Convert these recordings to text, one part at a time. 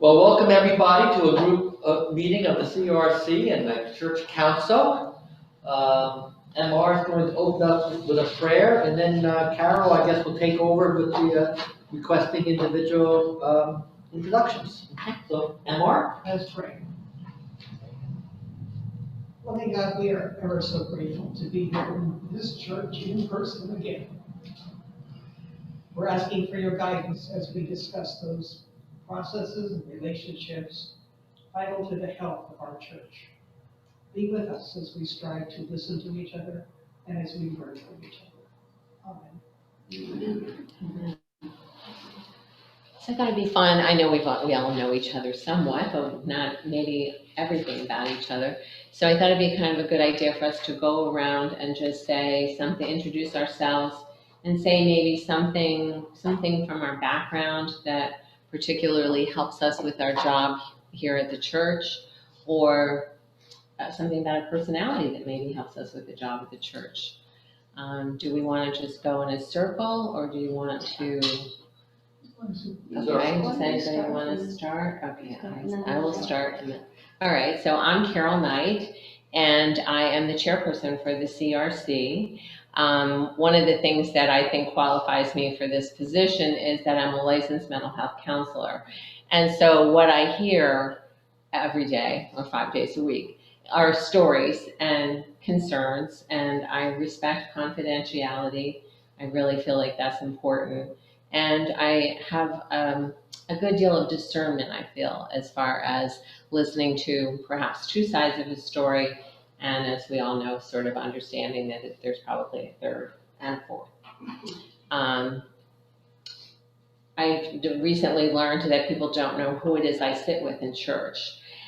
Well, welcome everybody to a group meeting of the CRC and the Church Council. MR is going to open up with a prayer, and then Carol, I guess, will take over with the requesting individual introductions. So, MR? Let's pray. Loving God, we are ever so grateful to be here in this church in person again. We're asking for your guidance as we discuss those processes and relationships vital to the health of our church. Be with us as we strive to listen to each other and as we learn from each other. Amen. It's going to be fun. I know we all know each other somewhat, but not maybe everything about each other. So I thought it'd be kind of a good idea for us to go around and just say something, introduce ourselves, and say maybe something from our background that particularly helps us with our job here at the church, or something about a personality that maybe helps us with the job at the church. Do we want to just go in a circle, or do you want to? Okay, does anybody want to start? Okay, I will start. All right, so I'm Carol Knight, and I am the chairperson for the CRC. One of the things that I think qualifies me for this position is that I'm a licensed mental health counselor. And so what I hear every day, or 5 days a week, are stories and concerns, and I respect confidentiality. I really feel like that's important. And I have a good deal of discernment, I feel, as far as listening to perhaps two sides of a story, and as we all know, sort of understanding that there's probably a third and fourth. I recently learned that people don't know who it is I sit with in church.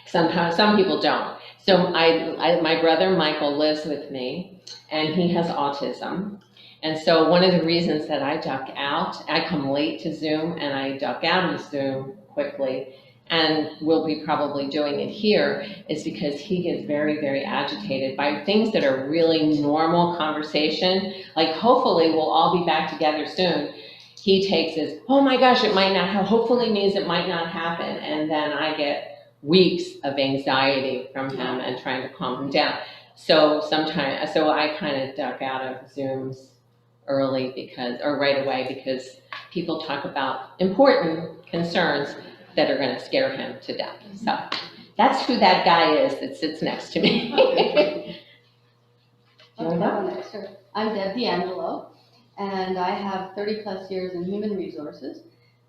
Sometimes some people don't. So my brother Michael lives with me, and he has autism. And so one of the reasons that I duck out, I come late to Zoom and I duck out of Zoom quickly, and we'll be probably doing it here, is because he gets very, very agitated by things that are really normal conversation. Like, hopefully we'll all be back together soon. He takes as, oh my gosh, it might not have, hopefully means it might not happen. And then I get weeks of anxiety from him and trying to calm him down. So I kind of duck out of Zooms early right away, because people talk about important concerns that are going to scare him to death. So that's who that guy is that sits next to me. I'm Deb D'Angelo, and I have 30 plus years in human resources.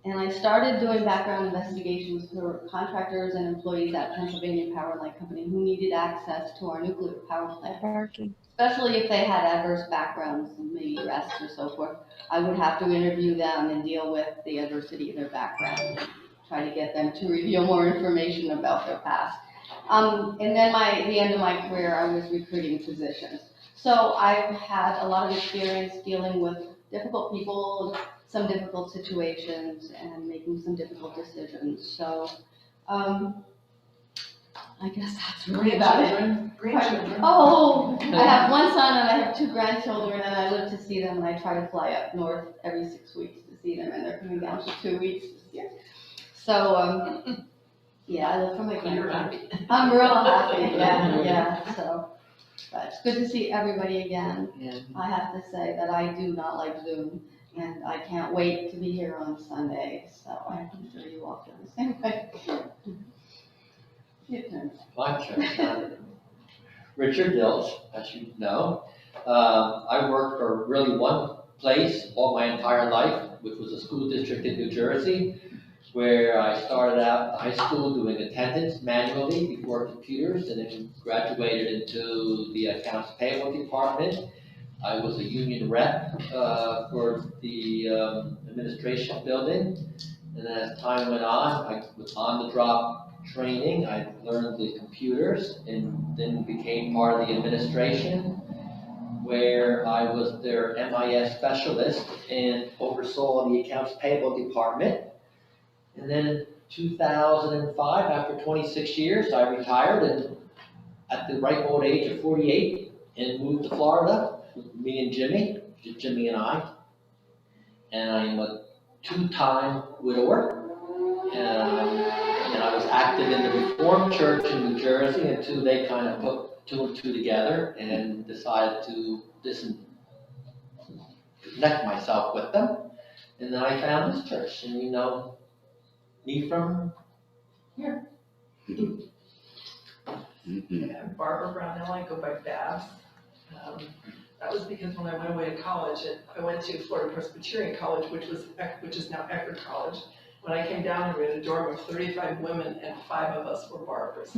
And I started doing background investigations for contractors and employees at Pennsylvania Power Line Company who needed access to our nuclear power plant. Especially if they had adverse backgrounds, maybe arrests or so forth. I would have to interview them and deal with the adversity of their background, and try to get them to reveal more information about their past. And then the end of my career, I was recruiting physicians. So I've had a lot of experience dealing with difficult people, some difficult situations, and making some difficult decisions. So I guess that's really about it. Grandchildren. Oh, I have one son and I have 2 grandchildren, and I live to see them, and I try to fly up north every 6 weeks to see them, and they're coming down for 2 weeks this year. So, yeah, I live for my grandchildren. I'm real happy, yeah, so. But it's good to see everybody again. Yeah. I have to say that I do not like Zoom, and I can't wait to be here on Sunday, so I consider you all feel the same way. My turn. Richard Dilch, as you know. I worked for really one place all my entire life, which was a school district in New Jersey, where I started out high school doing attendance manually before computers, and then graduated into the accounts payable department. I was a union rep for the administration building, and as time went on, I was on the job training. I learned the computers, and then became part of the administration, where I was their MIS specialist and oversaw the accounts payable department. And then in 2005, after 26 years, I retired, and at the ripe old age of 48, and moved to Florida with me and Jimmy and I. And I'm a 2-time widower. And active in the Reformed Church in New Jersey until they kind of put two and two together and decided to connect myself with them. And then I found this church, and you know me from here. Yeah, Barbara Brownell, I go by Babs. That was because when I went away to college, I went to Florida Presbyterian College, which is now Eckerd College. When I came down here, we had a dorm of 35 women, and 5 of us were Barbaras.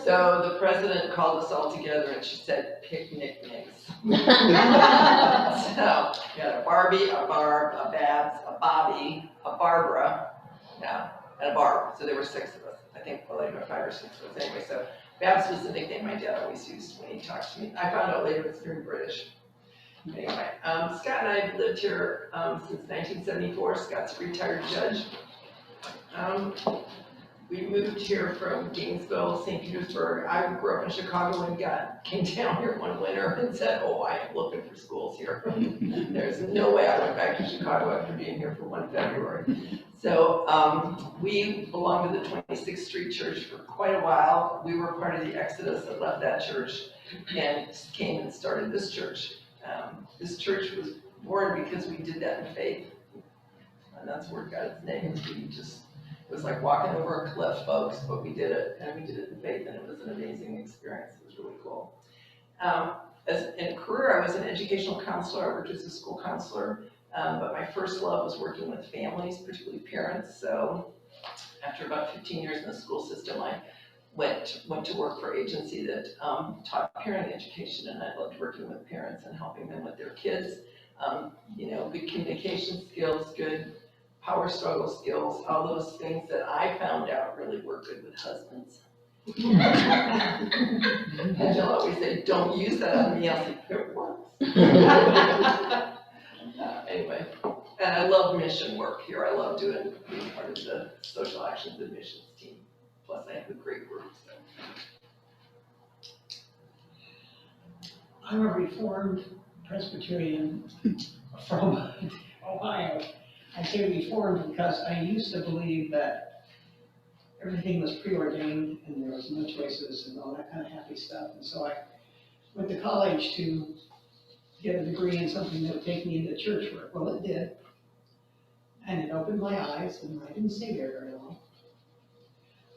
So the president called us all together, and she said, pick nicknames. So, we had a Barbie, a Barb, a Babs, a Bobby, a Barbara, yeah, and a Barb. So there were 6 of us. I think, well, like 5 or 6 of us anyway. So Babs was the nickname my dad always used when he talked to me. I found out later it's very British. Anyway, Scott and I have lived here since 1974. Scott's a retired judge. We moved here from Gainesville, St. Petersburg. I grew up in Chicago and came down here one winter and said, oh, I am looking for schools here. There's no way I went back to Chicago after being here for 1 February. So we belonged to the 26th Street Church for quite a while. We were part of the exodus that left that church and came and started this church. This church was born because we did that in faith. And that's where it got its name. It was like walking over a cliff, folks, but we did it, and we did it in faith, and it was an amazing experience. It was really cool. In a career, I was an educational counselor. I worked as a school counselor, but my first love was working with families, particularly parents. So after about 15 years in the school system, I went to work for an agency that taught parenting education, and I loved working with parents and helping them with their kids. Good communication skills, good power struggle skills, all those things that I found out really work good with husbands. And you'll always say, don't use that on me. I'll say, it works. Anyway, and I love mission work here. I love being part of the social actions and missions team. Plus, I have a great group. So. I'm a Reformed Presbyterian from Ohio. I say Reformed because I used to believe that everything was preordained and there was no choices and all that kind of happy stuff. And so I went to college to get a degree in something that would take me into church work. Well, it did. And it opened my eyes, and I didn't stay there very long.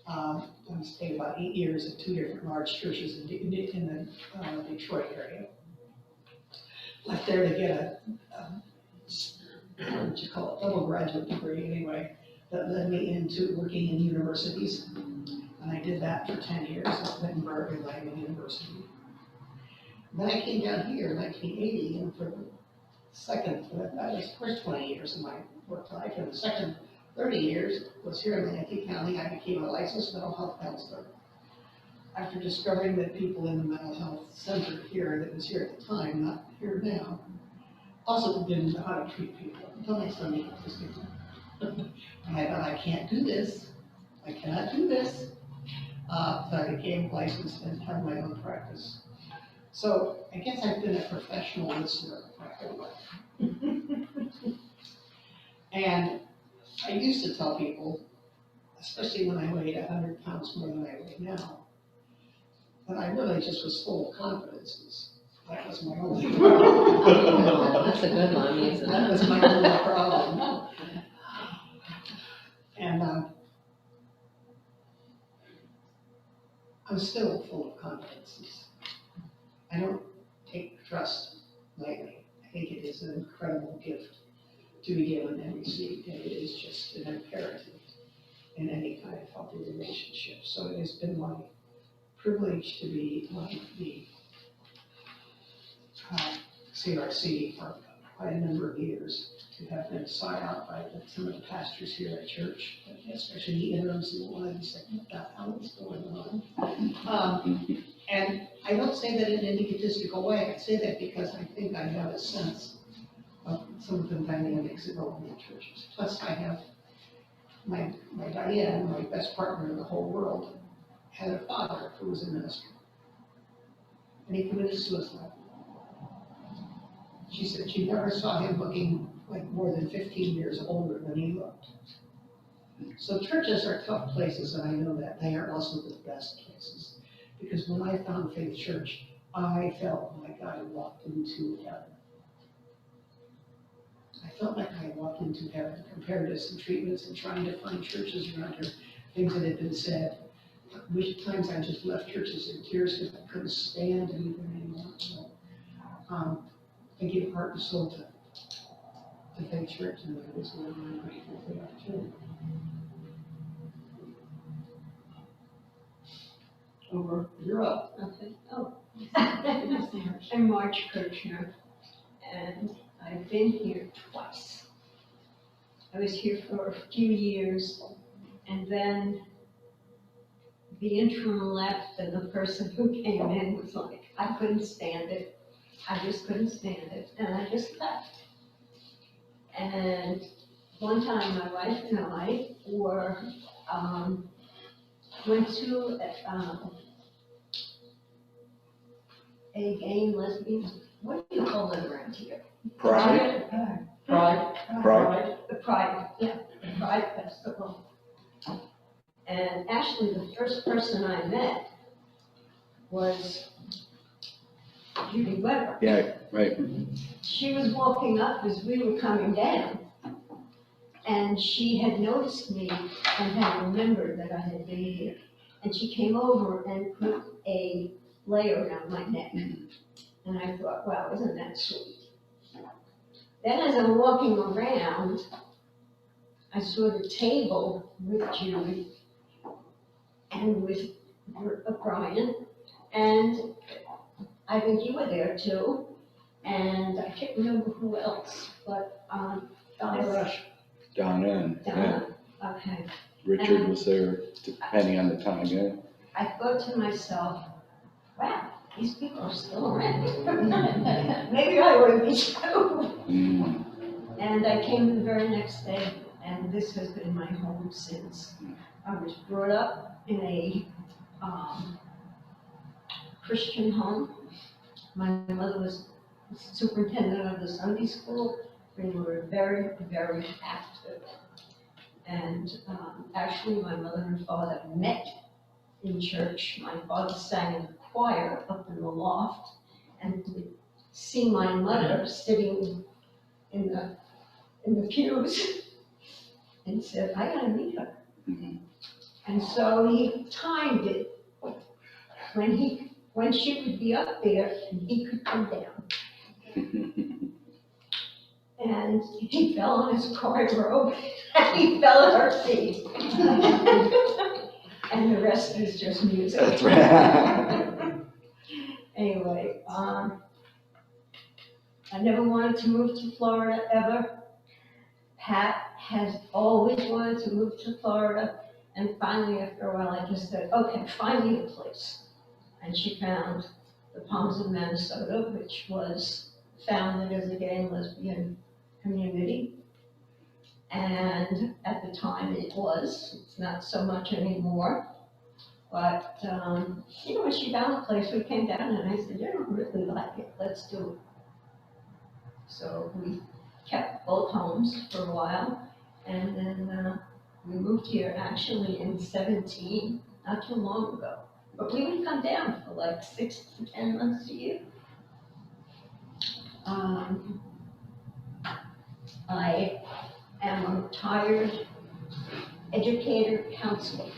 I stayed about 8 years at 2 different large churches in the Detroit area. Left there to get a double graduate degree anyway, that led me into working in universities. And I did that for 10 years at Wittenberg and Leiden University. Then I came down here in 1980, and for the that was the first 20 years of my work life, and the second 30 years was here in Manatee County. I became a licensed mental health counselor. After discovering that people in the mental health center here, that was here at the time, not here now, also didn't know how to treat people until my son was just and I thought, I can't do this. I cannot do this. So I became licensed and had my own practice. So I guess I've been a professional listener my whole life. And I used to tell people, especially when I weighed 100 pounds more than I weigh now, that I really just was full of confidences. That was my only problem. That's a good one, isn't it? That was my only problem. And I'm still full of confidences. I don't take trust lightly. I think it is an incredible gift to be given and received, and it is just an imperative in any kind of healthy relationship. So it has been my privilege to be on the CRC for quite a number of years, to have been sought out by some of the pastors here at church, especially the interims and the ones that got how it's going on. And I don't say that in an egotistical way. I say that because I think I have a sense of some of the dynamics that go on in churches. Plus, I have my Diane, my best partner in the whole world, had a father who was a minister, and he committed suicide. She said she never saw him looking like more than 15 years older than he looked. So churches are tough places, and I know that. They are also the best places. Because when I found Faith Church, I felt like I walked into heaven. I felt like I walked into heaven compared to some treatments and trying to find churches around here, things that had been said. Which times I just left churches in tears because I couldn't stand anything anymore. So, I give heart and soul to Faith Church, and I was really grateful for the opportunity. Over, you're up. Okay, oh. I'm Marge Kirchner, and I've been here twice. I was here for a few years, and then the interim left, and the person who came in was like, I couldn't stand it. I just couldn't stand it, and I just left. And one time, my wife and I went to a gay and lesbian, what do you call it around here? Pride. Pride. The Pride, yeah, the Pride Festival. And actually, the first person I met was Judy Weber. Yeah, right. She was walking up as we were coming down, and she had noticed me and had remembered that I had been here. And she came over and put a layer around my neck. And I thought, wow, isn't that sweet? Then as I'm walking around, I saw the table with Judy and with Brian, and I think you were there too, and I can't remember who else, but, Donna Rush. Donna, yeah. Donna, okay. Richard was there, depending on the time, yeah. I thought to myself, wow, these people are still around. Maybe I would be too. Mm. And I came the very next day, and this has been my home since. I was brought up in a Christian home. My mother was superintendent of the Sunday school. We were very, very active. And actually, my mother and father met in church. My father sang in the choir up in the loft, and would see my mother sitting in the pews, and said, I gotta meet her. Mhm. And so he timed it when she would be up there and he could come down. And he fell on his wardrobe and he fell at her feet. And the rest is just music. That's right. Anyway, I never wanted to move to Florida ever. Pat has always wanted to move to Florida, and finally, after a while, I just said, okay, find me a place. And she found the Palms of Minnesota, which was founded as a gay and lesbian community. And at the time it was, it's not so much anymore. But, when she found a place, we came down and I said, I don't really like it, let's do it. So we kept both homes for a while, and then we moved here actually in 17, not too long ago. But we would come down for like 6 to 10 months a year. I am a retired educator counselor.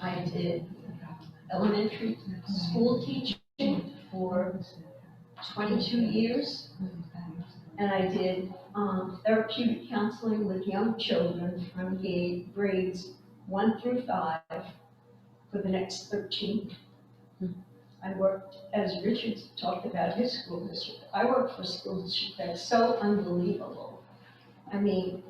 I did elementary school teaching for 22 years. And I did therapeutic counseling with young children from grades 1 through 5 for the next 13. I worked, as Richard talked about his school district, I worked for a school district that's so unbelievable. I mean,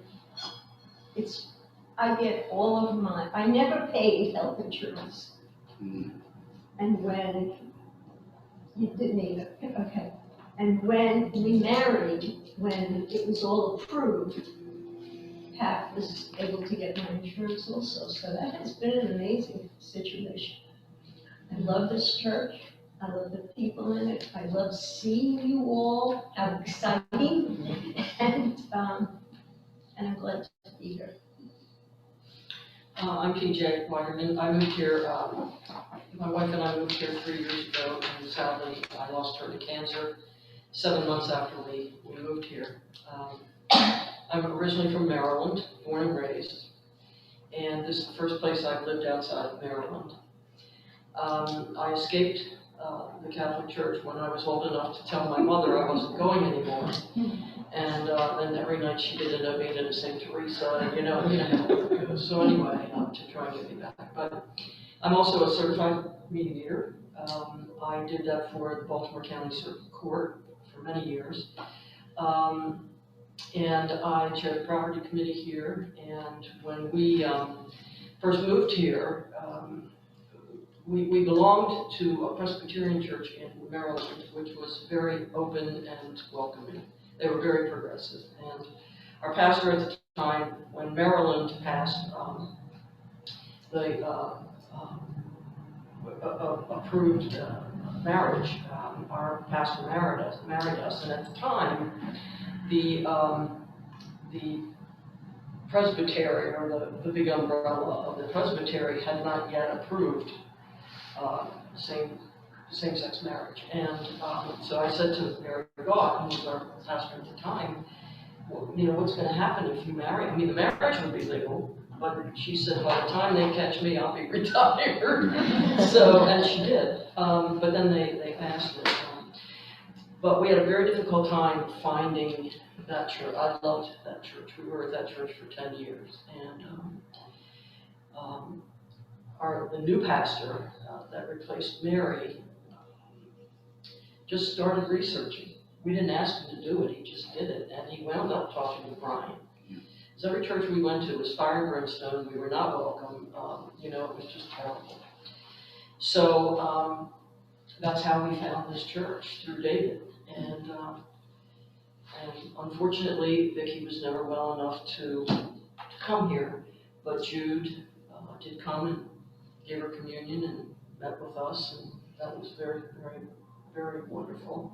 I get all of I never paid health insurance. Mm. And when, you didn't either, okay. And when we married, when it was all approved, Pat was able to get my insurance also. So that has been an amazing situation. I love this church. I love the people in it. I love seeing you all. How exciting. And I'm glad to be here. I'm PJ Weiderman. I moved here, my wife and I moved here 3 years ago, and sadly, I lost her to cancer 7 months after we moved here. I'm originally from Maryland, born and raised, and this is the first place I've lived outside of Maryland. I escaped the Catholic Church when I was old enough to tell my mother I wasn't going anymore. And then every night she did a novena to St. Teresa, and you know how it goes. So anyway, to try and get me back. But I'm also a certified mediator. I did that for the Baltimore County Circuit Court for many years. And I chaired the property committee here. And when we first moved here, we belonged to a Presbyterian church in Maryland, which was very open and welcoming. They were very progressive. And our pastor at the time, when Maryland passed the approved marriage, our pastor married us. And at the time, the presbytery, or the big umbrella of the presbytery, had not yet approved same-sex marriage. And so I said to Mary Gott, who was our pastor at the time, well, you know, what's going to happen if you marry? I mean, the marriage would be legal, but she said, by the time they catch me, I'll be retired. So, and she did. But then they passed it. But we had a very difficult time finding that church. I loved that church. We were at that church for 10 years. And the new pastor that replaced Mary just started researching. We didn't ask him to do it, he just did it, and he wound up talking to Brian. Because every church we went to was fire and brimstone, we were not welcome, you know, it was just terrible. So that's how we found this church, through David. And unfortunately, Vicki was never well enough to come here, but Jude did come and gave her communion and met with us, and that was very, very, very wonderful.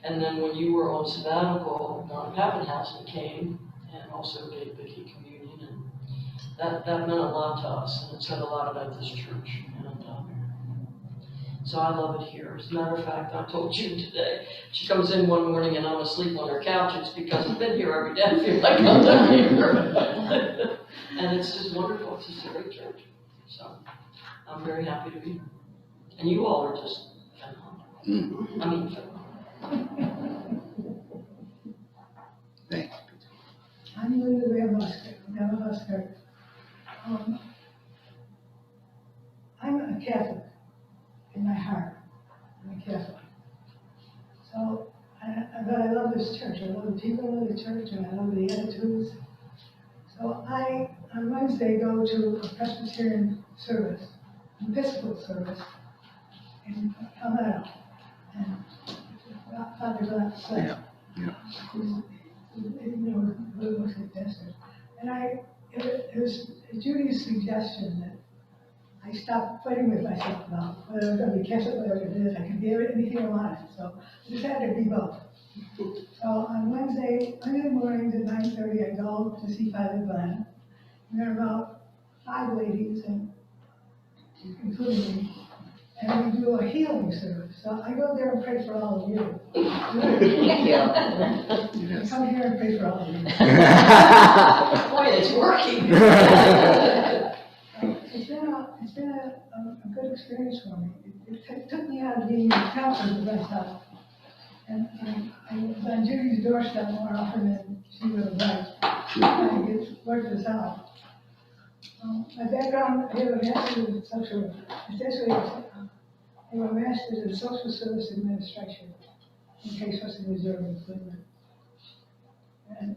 And then when you were on sabbatical, Don Pappenhausen came and also gave Vicki communion, and that meant a lot to us, and it said a lot about this church. And so I love it here. As a matter of fact, I told Jude today, she comes in one morning and I'm asleep on her couch, it's because I've been here every day, I feel like I'm not here. And it's just wonderful, it's just a great church. So I'm very happy to be here. And you all are just phenomenal. I mean, phenomenal. Thanks. I'm Linda Ramasker. I'm a Catholic in my heart. I'm a Catholic. So, but I love this church. I love the people of the church, and I love the attitudes. So I, on Wednesday, go to a Presbyterian service, an Episcopal service in Palmetto. And Father Glass said, looks at desert. And it was Judy's suggestion that I stopped fighting with myself about whether I was going to be Catholic, whether I was going to do this. I could be anything I wanted. So I just had to be both. So on Wednesday mornings at 9:30, I go to see Father Glenn. And there are about 5 ladies, and including me, and we do a healing service. So I go there and pray for all of you. Thank you. I come here and pray for all of you. Boy, it's working. It's been a good experience for me. It took me out of being a counselor the rest of. And I was on Judy's doorstep more often than she would have liked. Trying to work this out. My background, I have a master's in social work. Essentially, I have a master's in social service administration in Case Western Reserve in Cleveland. And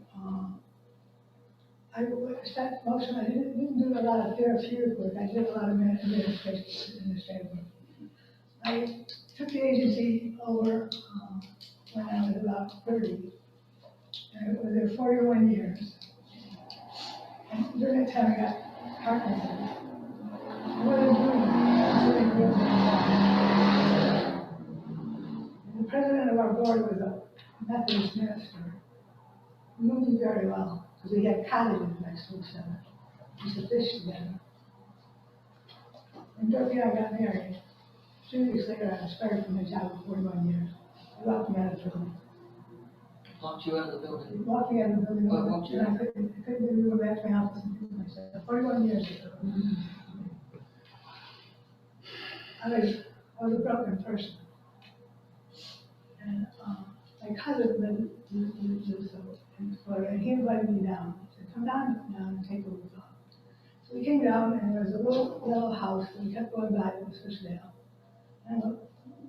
I didn't do a lot of therapeutic work. I did a lot of administrative work. I took the agency over when I was about 30. I was there 41 years. And during that time, I got Parkinson's. I wasn't doing it. I was really good. The president of our board was a Methodist minister. He knew me very well, because we had cottages next to each other. We used to fish together. when Dorothy and I got married, 2 weeks later, I was fired from the job for 41 years. They locked me out of the building. Locked you out of the building. They locked me out of the building, Oh, locked you and I couldn't even go back to my office and do myself. 41 years ago. I was a broken person. And, my cousin lived in Florida, and he invited me down. He said, come down and take a look. So we came down, and there was a little yellow house, and we kept going by, it was for sale. And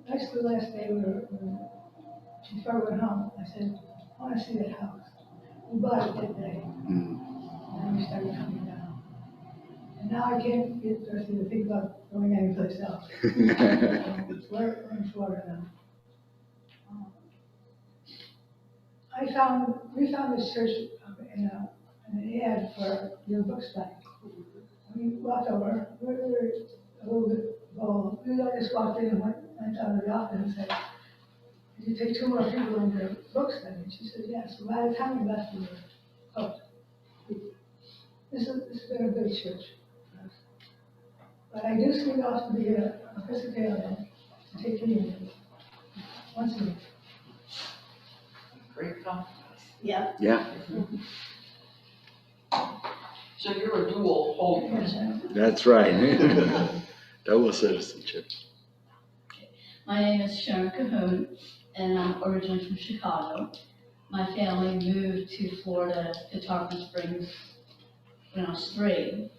next to the last day, when she started going home, I said, I want to see that house. We bought it that day, and then we started coming down. And now I can't get Dorothy to think about going anyplace else. We're in Florida now. We found this church in an ad for your book study. We walked over, we were a little bit bold. We just walked in and went out of the office and said, did you take 2 more people in your book study? And she said, yes. So by the time we left, we were hooked. This has been a good church for us. But I do sneak off to the Episcopalian to take communion once a week. Great compromise. Yeah. Yeah, So you're a dual holder. that's right. Double citizenship. My name is Sharon Cahoon, and I'm originally from Chicago. My family moved to Florida, to Tarpon Springs, when I was 3.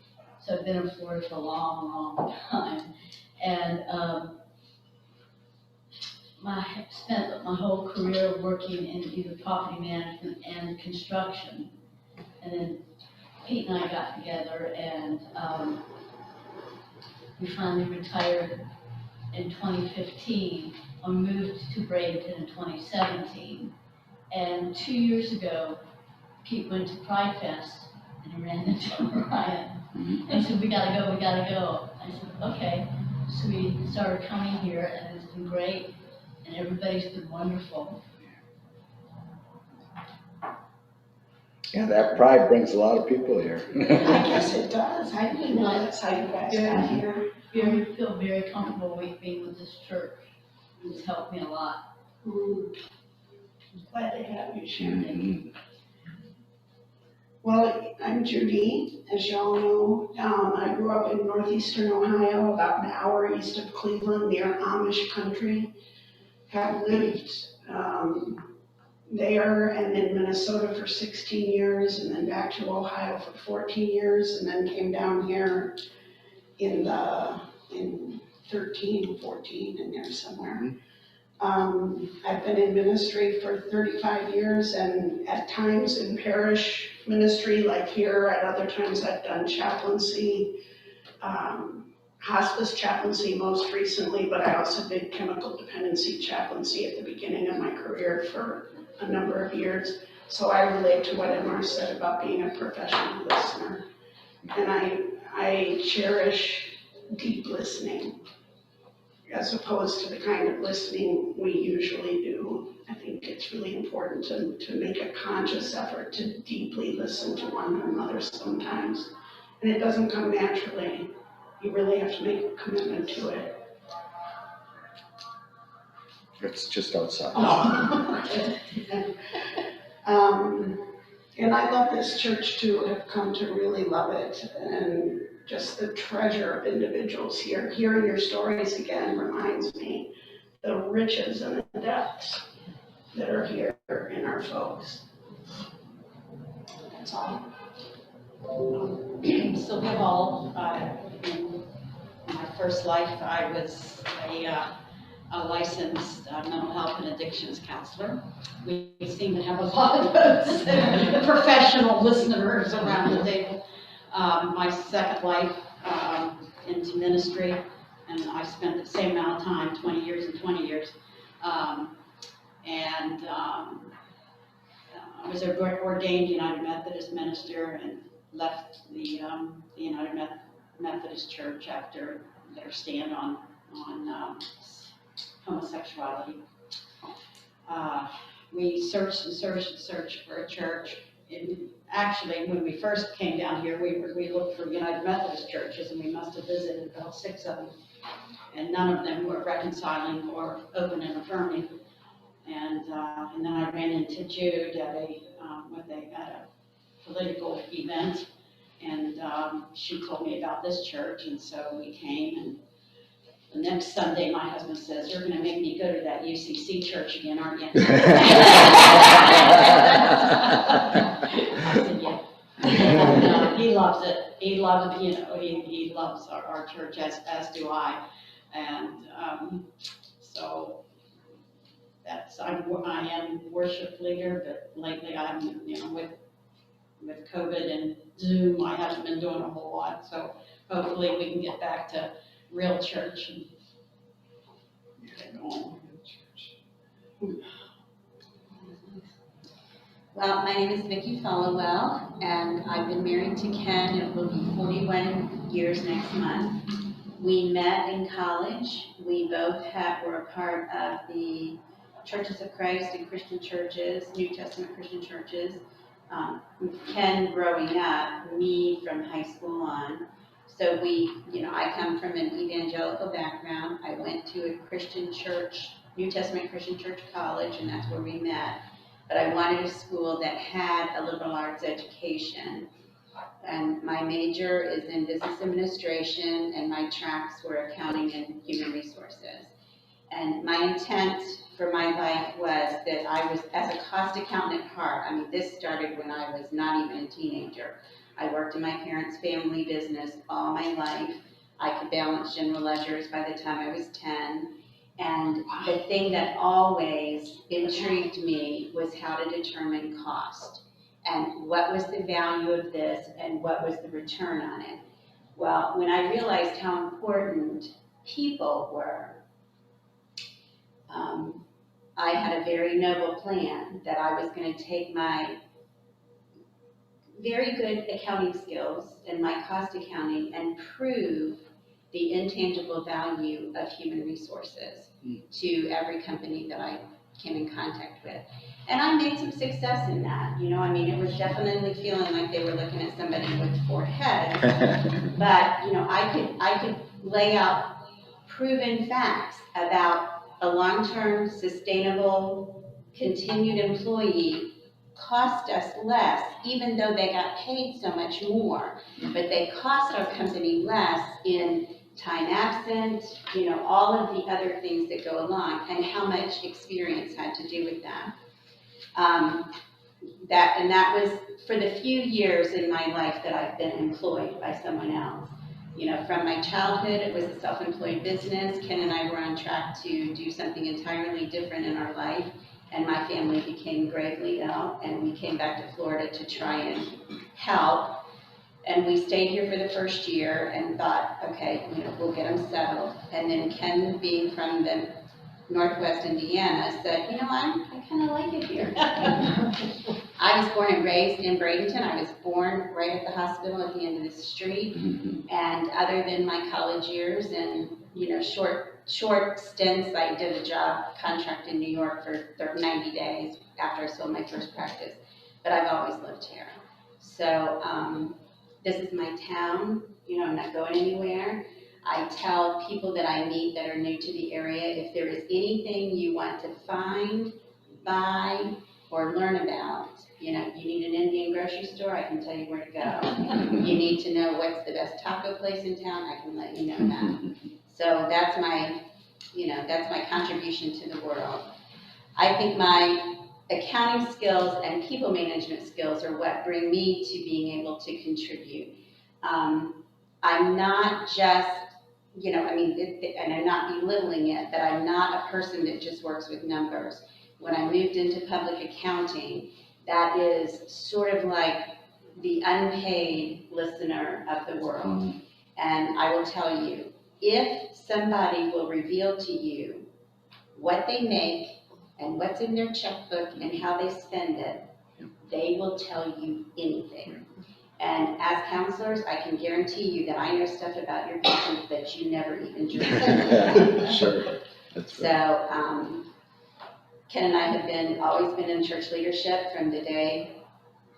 So I've been in Florida for a long, long time. And I spent my whole career working in either property management and construction. And then Pete and I got together, and we finally retired in 2015, and moved to Bradenton in 2017. And 2 years ago, Pete went to Pride Fest and he ran into Ryan. And he said, we gotta go, we gotta go. I said, okay. So we started coming here, and it's been great, and everybody's been wonderful. Yeah, that pride brings a lot of people here. I guess it does. I didn't know that's how you guys got here. I feel very comfortable with being with this church. It's helped me a lot. Glad to have you, Sharon. Mhm. Well, I'm Judy, as y'all know. I grew up in northeastern Ohio, about an hour east of Cleveland, near Amish country. Have lived there and in Minnesota for 16 years, and then back to Ohio for 14 years, and then came down here in 13, 14, in there somewhere. I've been in ministry for 35 years, and at times in parish ministry, like here, at other times I've done chaplaincy, hospice chaplaincy most recently, but I also did chemical dependency chaplaincy at the beginning of my career for a number of years. So I relate to what Emma said about being a professional listener. And I cherish deep listening, as opposed to the kind of listening we usually do. I think it's really important to make a conscious effort to deeply listen to one another sometimes. And it doesn't come naturally. You really have to make a commitment to it. It's just outside. And I love this church too. I've come to really love it, and just the treasure of individuals here. Hearing your stories again reminds me the riches and the depths that are here in our folks. That's all. Sylvia Hall. In my first life, I was a licensed mental health and addictions counselor. We seem to have a lot of those professional listeners around the table. My second life into ministry, and I spent the same amount of time, 20 years and 20 years. I was an ordained United Methodist minister and left the United Methodist Church after their stand on homosexuality. We searched and searched and searched for a church, actually, when we first came down here, we looked for United Methodist churches, and we must have visited about 6 of them. And none of them were reconciling or open and affirming. And then I ran into Jude at a political event, and she told me about this church, and so we came, and the next Sunday, my husband says, "You're gonna make me go to that UCC church again, aren't you?" I said, "Yeah." And, he loves it. He loves, he loves our church, as do I. And so I am worship leader, but lately I'm, with COVID and Zoom, I haven't been doing a whole lot. So hopefully we can get back to real church and get going. Well, my name is Vicki Followell, and I've been married to Ken. It will be 41 years next month. We met in college. We both were a part of the Churches of Christ and Christian churches, New Testament Christian churches. Ken growing up, me from high school on. So I come from an evangelical background. I went to a Christian church, New Testament Christian church college, and that's where we met. But I wanted a school that had a liberal arts education. And my major is in business administration, and my tracks were accounting and human resources. And my intent for my life was that I was, as a cost accountant at heart, this started when I was not even a teenager. I worked in my parents' family business all my life. I could balance general ledgers by the time I was 10. And the thing that always intrigued me was how to determine cost and what was the value of this and what was the return on it. Well, when I realized how important people were, I had a very noble plan that I was going to take my very good accounting skills and my cost accounting and prove the intangible value of human resources to every company that I came in contact with. And I made some success in that. It was definitely feeling like they were looking at somebody with 4 heads. But, I could lay out proven facts about a long-term, sustainable, continued employee cost us less, even though they got paid so much more. But they cost our company less in time absent, all of the other things that go along, and how much experience had to do with that. That was for the few years in my life that I've been employed by someone else. From my childhood, it was a self-employed business. Ken and I were on track to do something entirely different in our life, and my family became gravely ill, and we came back to Florida to try and help. And we stayed here for the first year and thought, okay, we'll get them settled. And then Ken, being from the Northwest Indiana, said, I kind of like it here. I was born and raised in Bradenton. I was born right at the hospital at the end of the street. And other than my college years and, short stints, I did a job contract in New York for 90 days after I sold my first practice. But I've always lived here. So this is my town. I'm not going anywhere. I tell people that I meet that are new to the area, if there is anything you want to find, buy, or learn about, you need an Indian grocery store, I can tell you where to go. You need to know what's the best taco place in town, I can let you know that. So that's my contribution to the world. I think my accounting skills and people management skills are what bring me to being able to contribute. I'm not just, and I'm not belittling it, but I'm not a person that just works with numbers. When I moved into public accounting, that is sort of like the unpaid listener of the world. And I will tell you, if somebody will reveal to you what they make and what's in their checkbook and how they spend it, they will tell you anything. And as counselors, I can guarantee you that I know stuff about your patients that you never even dreamed. Sure. That's right. So Ken and I have always been in church leadership from the day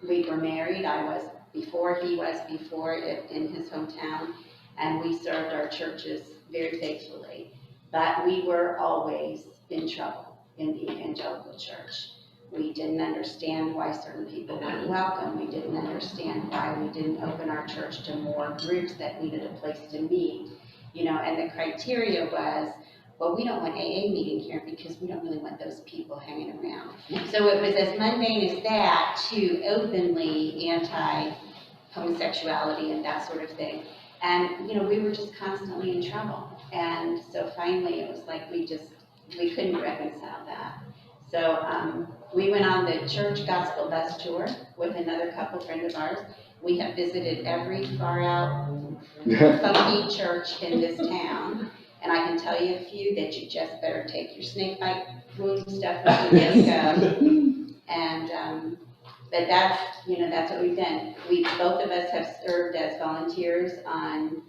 We were married, I was before, he was before in his hometown, and we served our churches very faithfully. But we were always in trouble in the evangelical church. We didn't understand why certain people weren't welcome. We didn't understand why we didn't open our church to more groups that needed a place to meet. You know, and the criteria was, well, we don't want AA meeting here because we don't really want those people hanging around. So it was as mundane as that to openly anti-homosexuality and that sort of thing. And, you know, we were just constantly in trouble. And so finally it was like we couldn't reconcile that. So we went on the church gospel bus tour with another couple friend of ours. We have visited every far out funky church in this town. And I can tell you a few that you just better take your snake bite wound stuff with you and go. And, but that's, you know, that's what we've done. Both of us have served as volunteers on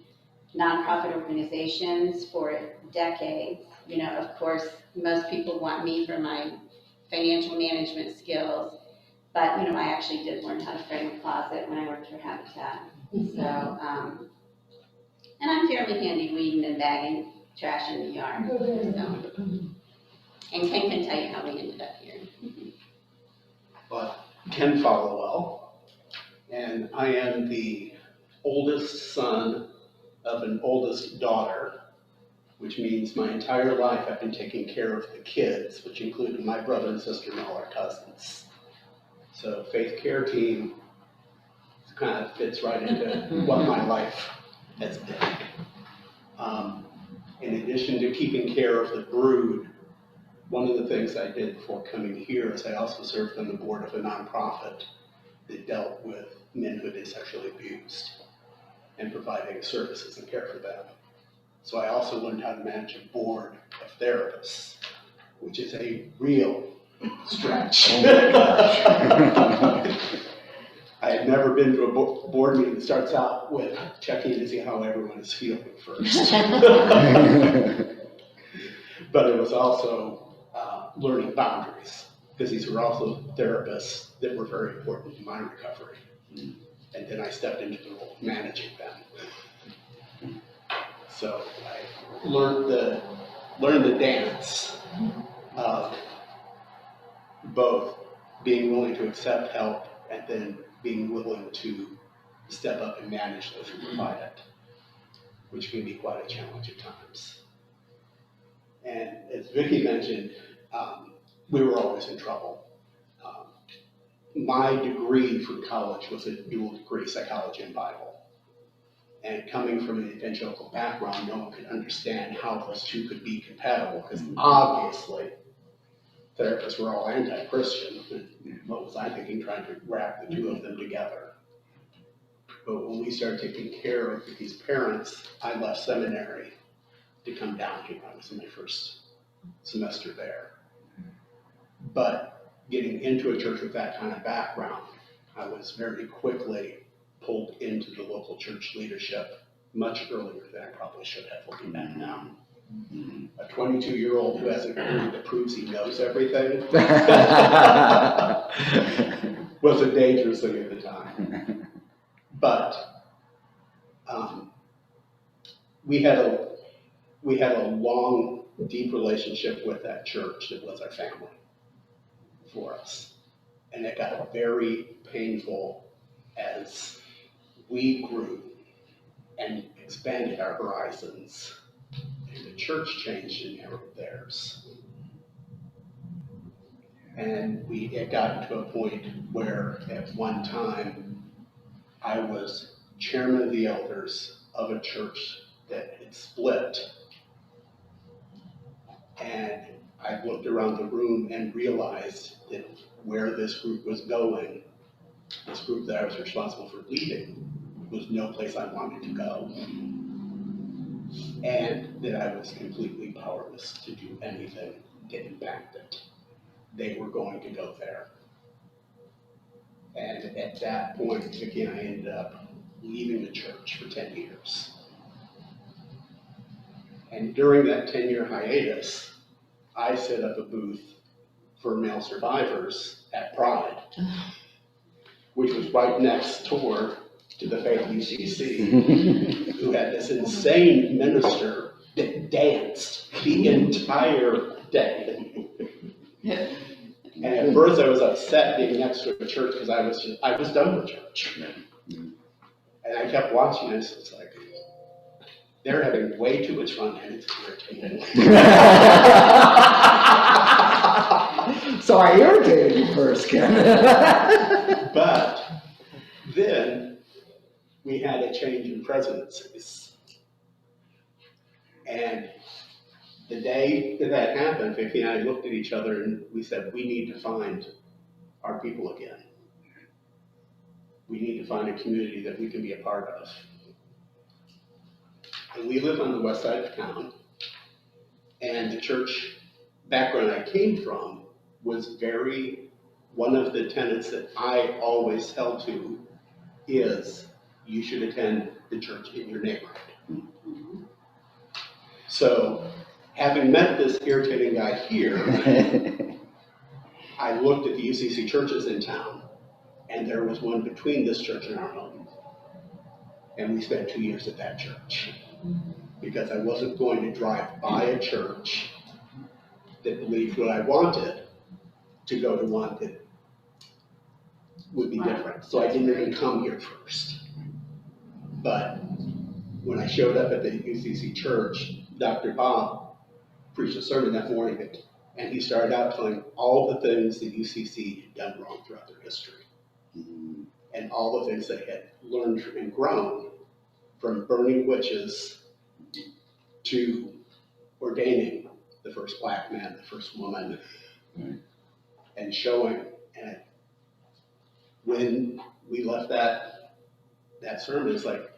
nonprofit organizations for decades. You know, of course, most people want me for my financial management skills, but, you know, I actually did learn how to frame a closet when I worked for Habitat. So, and I'm fairly handy weeding and bagging trash in the yard. So. And Ken can tell you how we ended up here. But Ken Followill, and I am the oldest son of an oldest daughter, which means my entire life I've been taking care of the kids, which included my brother and sister and all our cousins. So Faith Care Team kind of fits right into what my life has been. In addition to keeping care of the brood, one of the things I did before coming here is I also served on the board of a nonprofit that dealt with men who had been sexually abused and providing services and care for them. So I also learned how to manage a board of therapists, which is a real stretch. I had never been to a board meeting that starts out with checking to see how everyone is feeling first. But it was also learning boundaries, because these were also therapists that were very important in my recovery. And then I stepped into the role of managing them. So I learned the dance of both being willing to accept help and then being willing to step up and manage those who provide it, which can be quite a challenge at times. And as Vicki mentioned, we were always in trouble. My degree from college was a dual degree, psychology and Bible. And coming from an evangelical background, no one could understand how those two could be compatible, because obviously therapists were all anti-Christian. And what was I thinking, trying to wrap the two of them together? But when we started taking care of these parents, I left seminary to come down here. I was in my first semester there. But getting into a church with that kind of background, I was very quickly pulled into the local church leadership much earlier than I probably should have, looking back now. A 22-year-old who has a degree that proves he knows everything was a dangerous thing at the time. But we had a long, deep relationship with that church that was our family for us. And it got very painful as we grew and expanded our horizons. And the church changed and narrowed theirs. And we had gotten to a point where at one time I was chairman of the elders of a church that had split. And I looked around the room and realized that where this group was going, this group that I was responsible for leading, was no place I wanted to go. And that I was completely powerless to do anything to impact it. They were going to go there. And at that point, again, I ended up leaving the church for 10 years. And during that 10-year hiatus, I set up a booth for male survivors at Pride, which was right next door to the Faith UCC, who had this insane minister that danced the entire day. And at first I was upset being next to a church because I was done with church. And I kept watching this, it's like, they're having way too much fun and it's irritating. So I irritated you first, Ken. But then we had a change in presidencies. And the day that happened, Vicki and I looked at each other and we said, we need to find our people again. We need to find a community that we can be a part of. And we live on the west side of town. And the church background I came from was one of the tenets that I always held to is you should attend the church in your neighborhood. So having met this irritating guy here, I looked at the UCC churches in town, and there was one between this church and our home. And we spent 2 years at that church because I wasn't going to drive by a church that believed what I wanted to go to one that would be different. So I didn't even come here first. But when I showed up at the UCC church, Dr. Bob preached a sermon that morning, and he started out telling all the things that UCC had done wrong throughout their history. And all the things they had learned and grown, from burning witches to ordaining the first black man, the first woman, and showing. And when we left that sermon, it's like,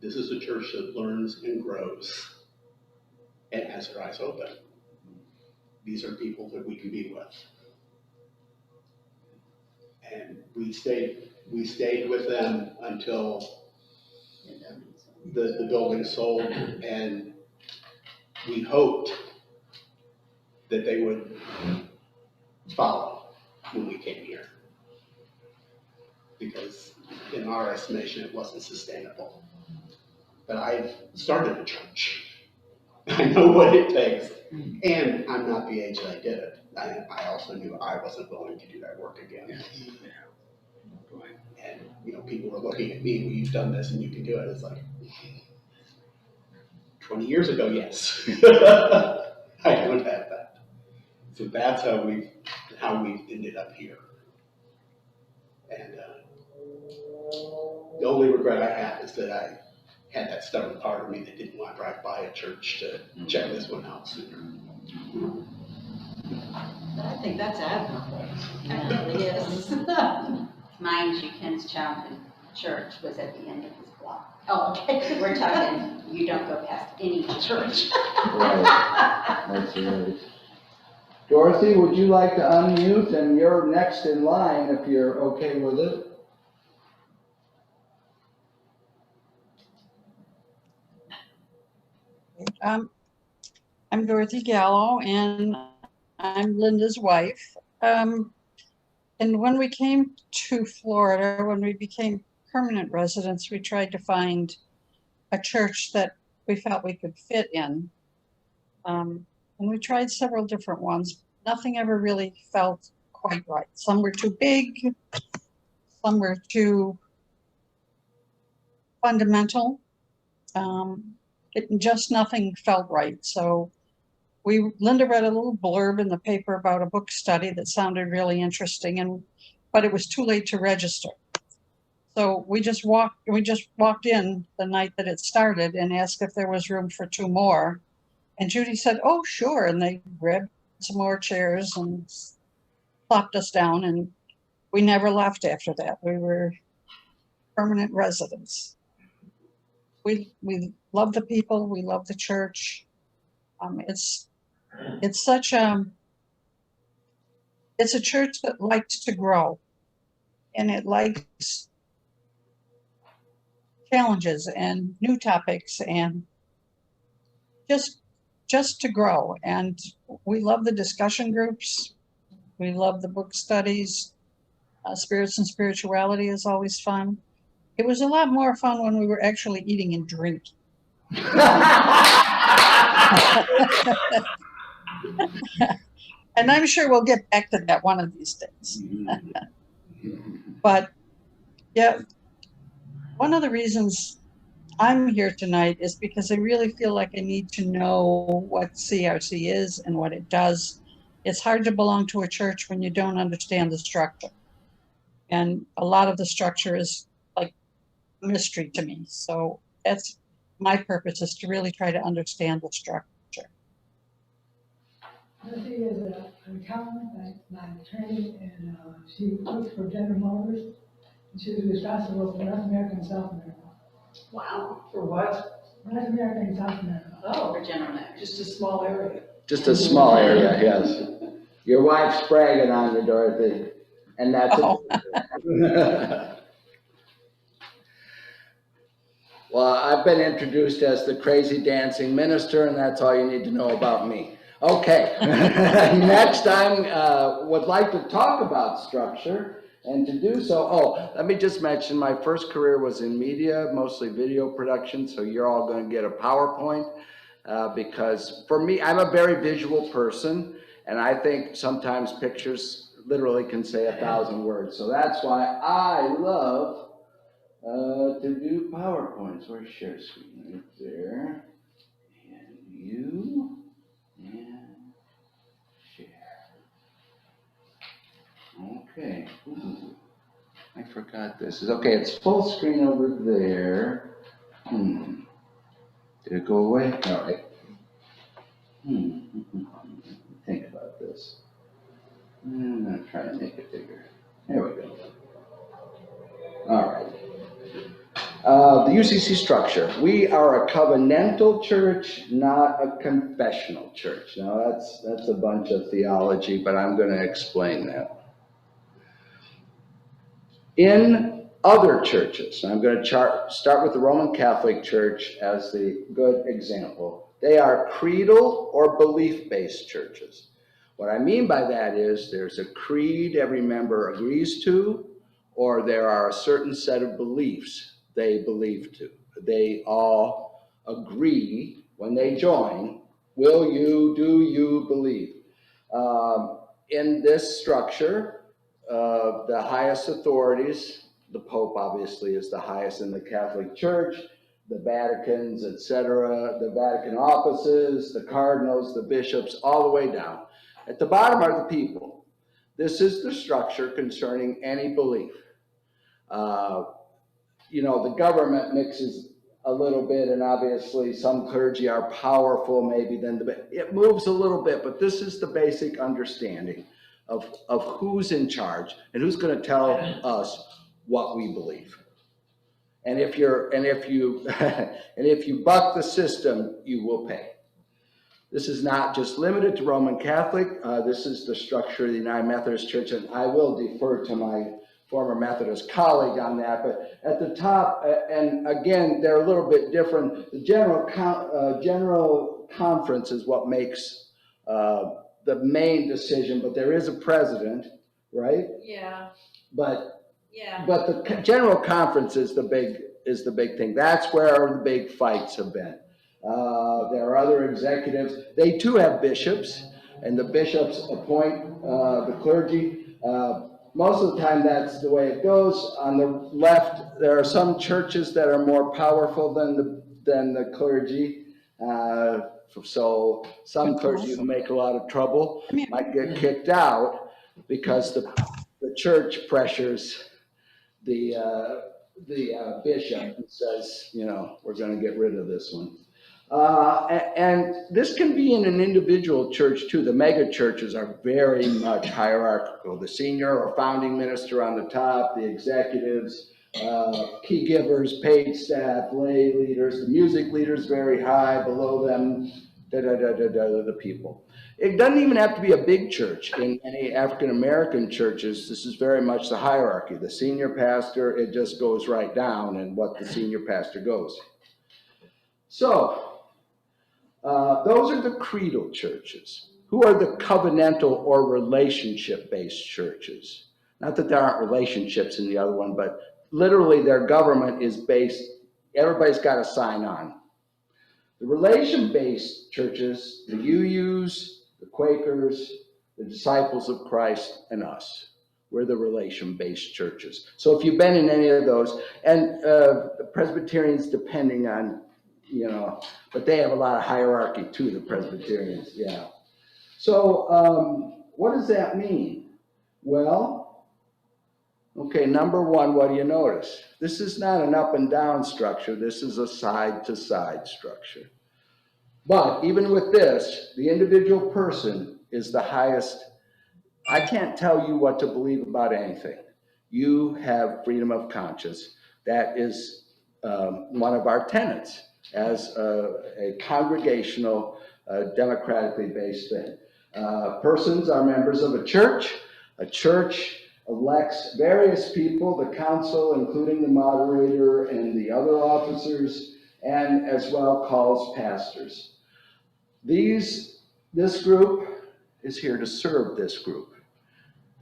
this is a church that learns and grows and has their eyes open. These are people that we can be with. And we stayed with them until the building sold, and we hoped that they would follow when we came here. Because in our estimation, it wasn't sustainable. But I've started a church. I know what it takes. And I'm not the age that I did it. I also knew I wasn't willing to do that work again. And, people were looking at me, well, you've done this and you can do it. It's like, 20 years ago, yes. I don't have that. So that's how we've ended up here. And the only regret I have is that I had that stubborn part of me that didn't want to drive by a church to check this one out sooner. But I think that's admirable. Yeah. It really is. Mind you, Ken's childhood church was at the end of his block. Oh, okay. We're talking, you don't go past any church. Right. That's right. Dorothy, would you like to unmute? And you're next in line if you're okay with it. I'm Dorothy Gallo, and I'm Linda's wife. And when we came to Florida, when we became permanent residents, we tried to find a church that we felt we could fit in. And we tried several different ones. Nothing ever really felt quite right. Some were too big, some were too fundamental. Just nothing felt right. So Linda read a little blurb in the paper about a book study that sounded really interesting, but it was too late to register. So we just walked in the night that it started and asked if there was room for 2 more. And Judy said, oh, sure. And they grabbed some more chairs and plopped us down, and we never left after that. We were permanent residents. We love the people, we love the church. It's a church that likes to grow, and it likes challenges and new topics and just to grow. And we love the discussion groups. We love the book studies. Spirits and spirituality is always fun. It was a lot more fun when we were actually eating and drinking. And I'm sure we'll get back to that one of these days. But yeah, one of the reasons I'm here tonight is because I really feel like I need to know what CRC is and what it does. It's hard to belong to a church when you don't understand the structure. And a lot of the structure is like mystery to me. So that's my purpose, is to really try to understand the structure. Dorothy is an accountant by training, and she works for General Motors. And she was responsible for North America and South America. Wow, for what? North America and South America. Oh, For General Motors. just a small area. Just a small area, yes. Your wife's bragging on you, Dorothy, and that's it. Well, I've been introduced as the crazy dancing minister, and that's all you need to know about me. Okay, next I would like to talk about structure, and to do so, let me just mention my first career was in media, mostly video production, so you're all going to get a PowerPoint, because for me, I'm a very visual person, and I think sometimes pictures literally can say 1,000 words, so that's why I love to do PowerPoints. Where's share screen? Right there. And you, and share. Okay. Ooh, I forgot this. Okay, it's full screen over there. Did it go away? All right. Think about this. I'm going to try to make it bigger. There we go. All right. The UCC structure. We are a covenantal church, not a confessional church. Now that's a bunch of theology, but I'm going to explain that. In other churches, I'm going to start with the Roman Catholic Church as the good example. They are creedal or belief-based churches. What I mean by that is there's a creed every member agrees to, or there are a certain set of beliefs they believe to. They all agree when they join. Do you believe? In this structure, the highest authorities, the Pope obviously is the highest in the Catholic Church, the Vaticans, etc., the Vatican offices, the cardinals, the bishops, all the way down. At the bottom are the people. This is the structure concerning any belief. The government mixes a little bit, and obviously some clergy are powerful maybe than it moves a little bit, but this is the basic understanding of who's in charge and who's going to tell us what we believe. And if you buck the system, you will pay. This is not just limited to Roman Catholic. This is the structure of the United Methodist Church, and I will defer to my former Methodist colleague on that. But at the top, and again, they're a little bit different. The General Conference is what makes the main decision, but there is a president, right? Yeah. But the General Conference is the big thing. That's where the big fights have been. There are other executives. They too have bishops, and the bishops appoint the clergy. Most of the time, that's the way it goes. On the left, there are some churches that are more powerful than the clergy. So some clergy who make a lot of trouble might get kicked out because the church pressures the bishop and says, we're going to get rid of this one. And this can be in an individual church too. The mega churches are very much hierarchical. The senior or founding minister on the top, the executives, key givers, paid staff, lay leaders, the music leaders very high, below them, the people. It doesn't even have to be a big church. In many African American churches, this is very much the hierarchy. The senior pastor, it just goes right down and what the senior pastor goes. So, those are the creedal churches. Who are the covenantal or relationship-based churches? Not that there aren't relationships in the other one, but literally their government is based, everybody's got to sign on. The relation-based churches, the UUs, the Quakers, the Disciples of Christ, and us, we're the relation-based churches. So if you've been in any of those, and the Presbyterians, depending on, but they have a lot of hierarchy too, the Presbyterians, yeah. So what does that mean? Well, okay, number one, what do you notice? This is not an up and down structure. This is a side to side structure. But even with this, the individual person is the highest. I can't tell you what to believe about anything. You have freedom of conscience. That is one of our tenets as a congregational, democratically based thing. Persons are members of a church. A church elects various people, the council, including the moderator and the other officers, and as well calls pastors. This group is here to serve this group.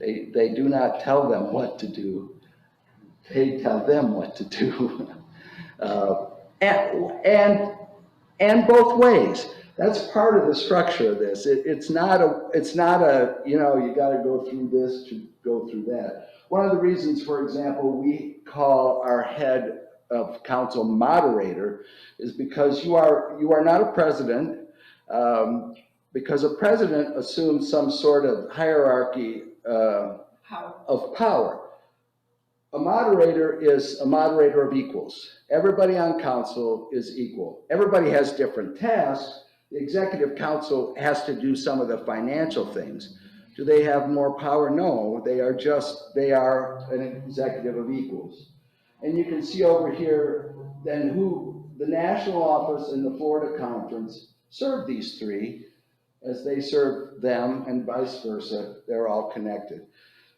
They do not tell them what to do. They tell them what to do. And both ways. That's part of the structure of this. It's not a, you got to go through this to go through that. One of the reasons, for example, we call our head of council moderator is because you are not a president, because a president assumes some sort of hierarchy of power. A moderator is a moderator of equals. Everybody on council is equal. Everybody has different tasks. The executive council has to do some of the financial things. Do they have more power? No, they are an executive of equals. And you can see over here then who the national office and the Florida conference serve these three as they serve them, and vice versa. They're all connected.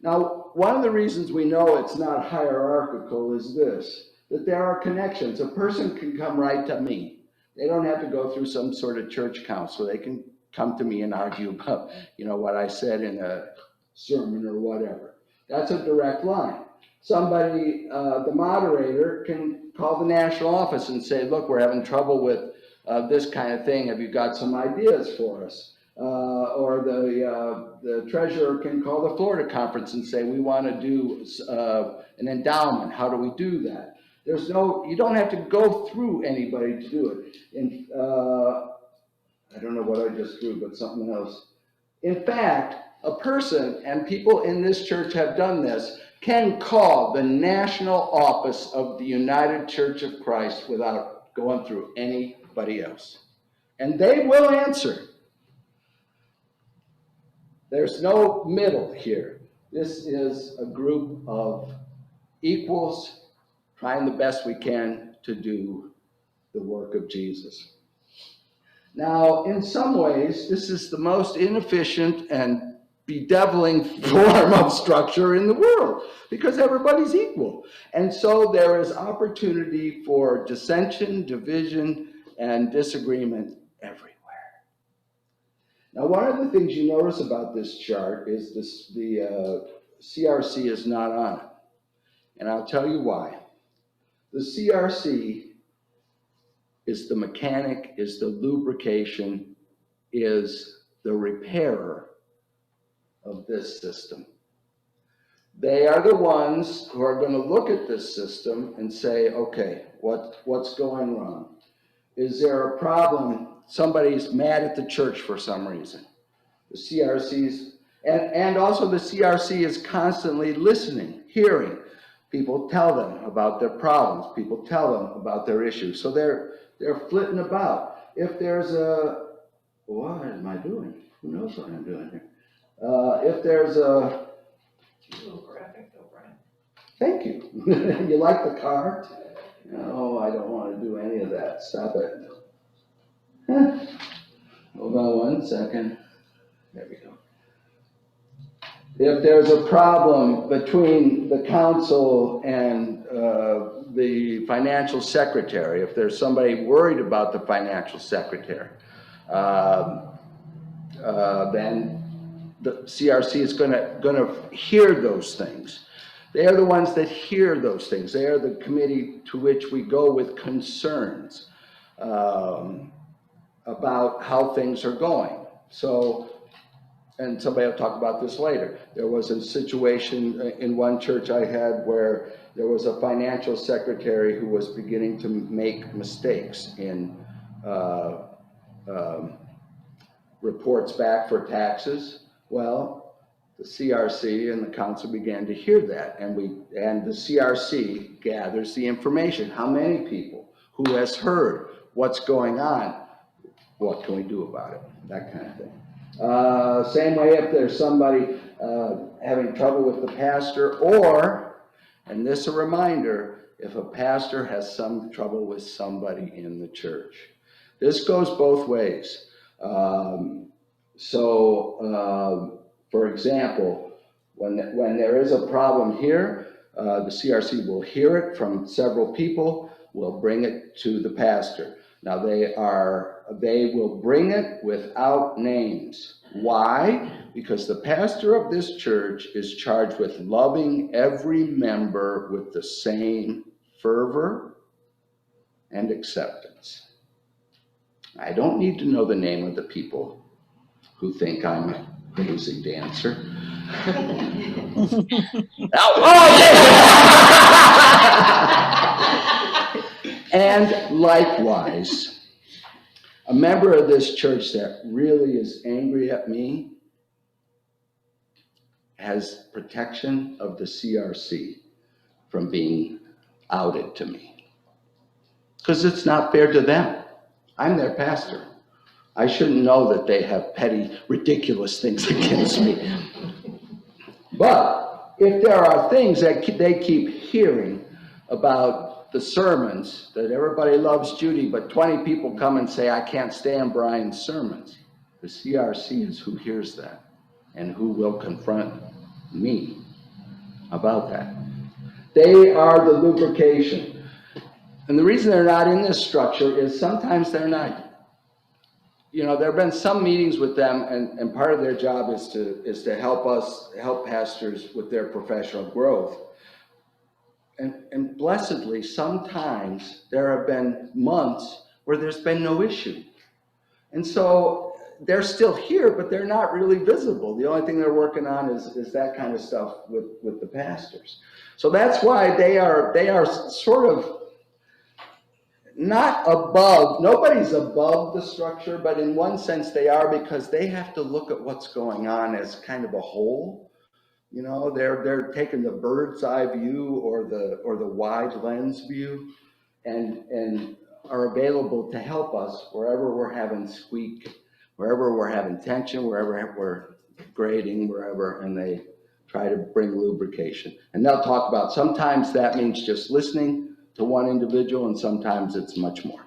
Now, one of the reasons we know it's not hierarchical is this, that there are connections. A person can come right to me. They don't have to go through some sort of church council. They can come to me and argue about, what I said in a sermon or whatever. That's a direct line. Somebody, the moderator, can call the national office and say, look, we're having trouble with this kind of thing. Have you got some ideas for us? Or the treasurer can call the Florida conference and say, we want to do an endowment. How do we do that? You don't have to go through anybody to do it. And I don't know what I just drew, but something else. In fact, a person, and people in this church have done this, can call the national office of the United Church of Christ without going through anybody else. And they will answer. There's no middle here. This is a group of equals trying the best we can to do the work of Jesus. Now, in some ways, this is the most inefficient and bedeviling form of structure in the world because everybody's equal. And so there is opportunity for dissension, division, and disagreement everywhere. Now, one of the things you notice about this chart is the CRC is not on it. And I'll tell you why. The CRC is the mechanic, is the lubrication, is the repairer of this system. They are the ones who are going to look at this system and say, okay, what's going wrong? Is there a problem? Somebody's mad at the church for some reason. The CRC's, and also the CRC is constantly listening, hearing. People tell them about their problems. People tell them about their issues. So they're flitting about. If there's what am I doing? Who knows what I'm doing here? If there's a little graphic though, Brian. Thank you. You like the car? No, I don't want to do any of that. Stop it. Hold on one second. There we go. If there's a problem between the council and the financial secretary, if there's somebody worried about the financial secretary, then the CRC is gonna hear those things. They are the ones that hear those things. They are the committee to which we go with concerns about how things are going. So, and somebody will talk about this later. There was a situation in one church I had where there was a financial secretary who was beginning to make mistakes in reports back for taxes. Well, the CRC and the council began to hear that, and the CRC gathers the information. How many people? Who has heard? What's going on? What can we do about it? That kind of thing. Same way if there's somebody having trouble with the pastor, or, and this a reminder, if a pastor has some trouble with somebody in the church. This goes both ways. For example, when there is a problem here, the CRC will hear it from several people, will bring it to the pastor. Now they will bring it without names. Why? Because the pastor of this church is charged with loving every member with the same fervor and acceptance. I don't need to know the name of the people who think I'm a crazy dancer. And likewise, a member of this church that really is angry at me has protection of the CRC from being outed to me. Because it's not fair to them. I'm their pastor. I shouldn't know that they have petty, ridiculous things against me. But if there are things that they keep hearing about the sermons, that everybody loves Judy, but 20 people come and say, I can't stand Brian's sermons, the CRC is who hears that and who will confront me about that. They are the lubrication. And the reason they're not in this structure is sometimes they're not. You know, there have been some meetings with them, and part of their job is to help pastors with their professional growth. And blessedly, sometimes there have been months where there's been no issue. And so they're still here, but they're not really visible. The only thing they're working on is that kind of stuff with the pastors. So that's why they are sort of not above, nobody's above the structure, but in one sense they are, because they have to look at what's going on as kind of a whole. You know, they're taking the bird's eye view or the wide lens view, and are available to help us wherever we're having squeak, wherever we're having tension, wherever we're grading, wherever, and they try to bring lubrication. And they'll talk about, sometimes that means just listening to one individual, and sometimes it's much more.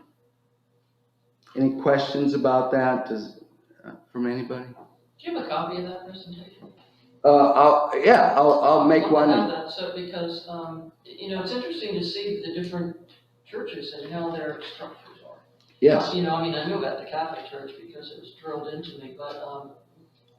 Any questions about that from anybody? Do you have a copy of that presentation? I'll make one. That, so because you know, it's interesting to see the different churches and how their structures are. Yes. You know, I mean, I knew about the Catholic Church because it was drilled into me, but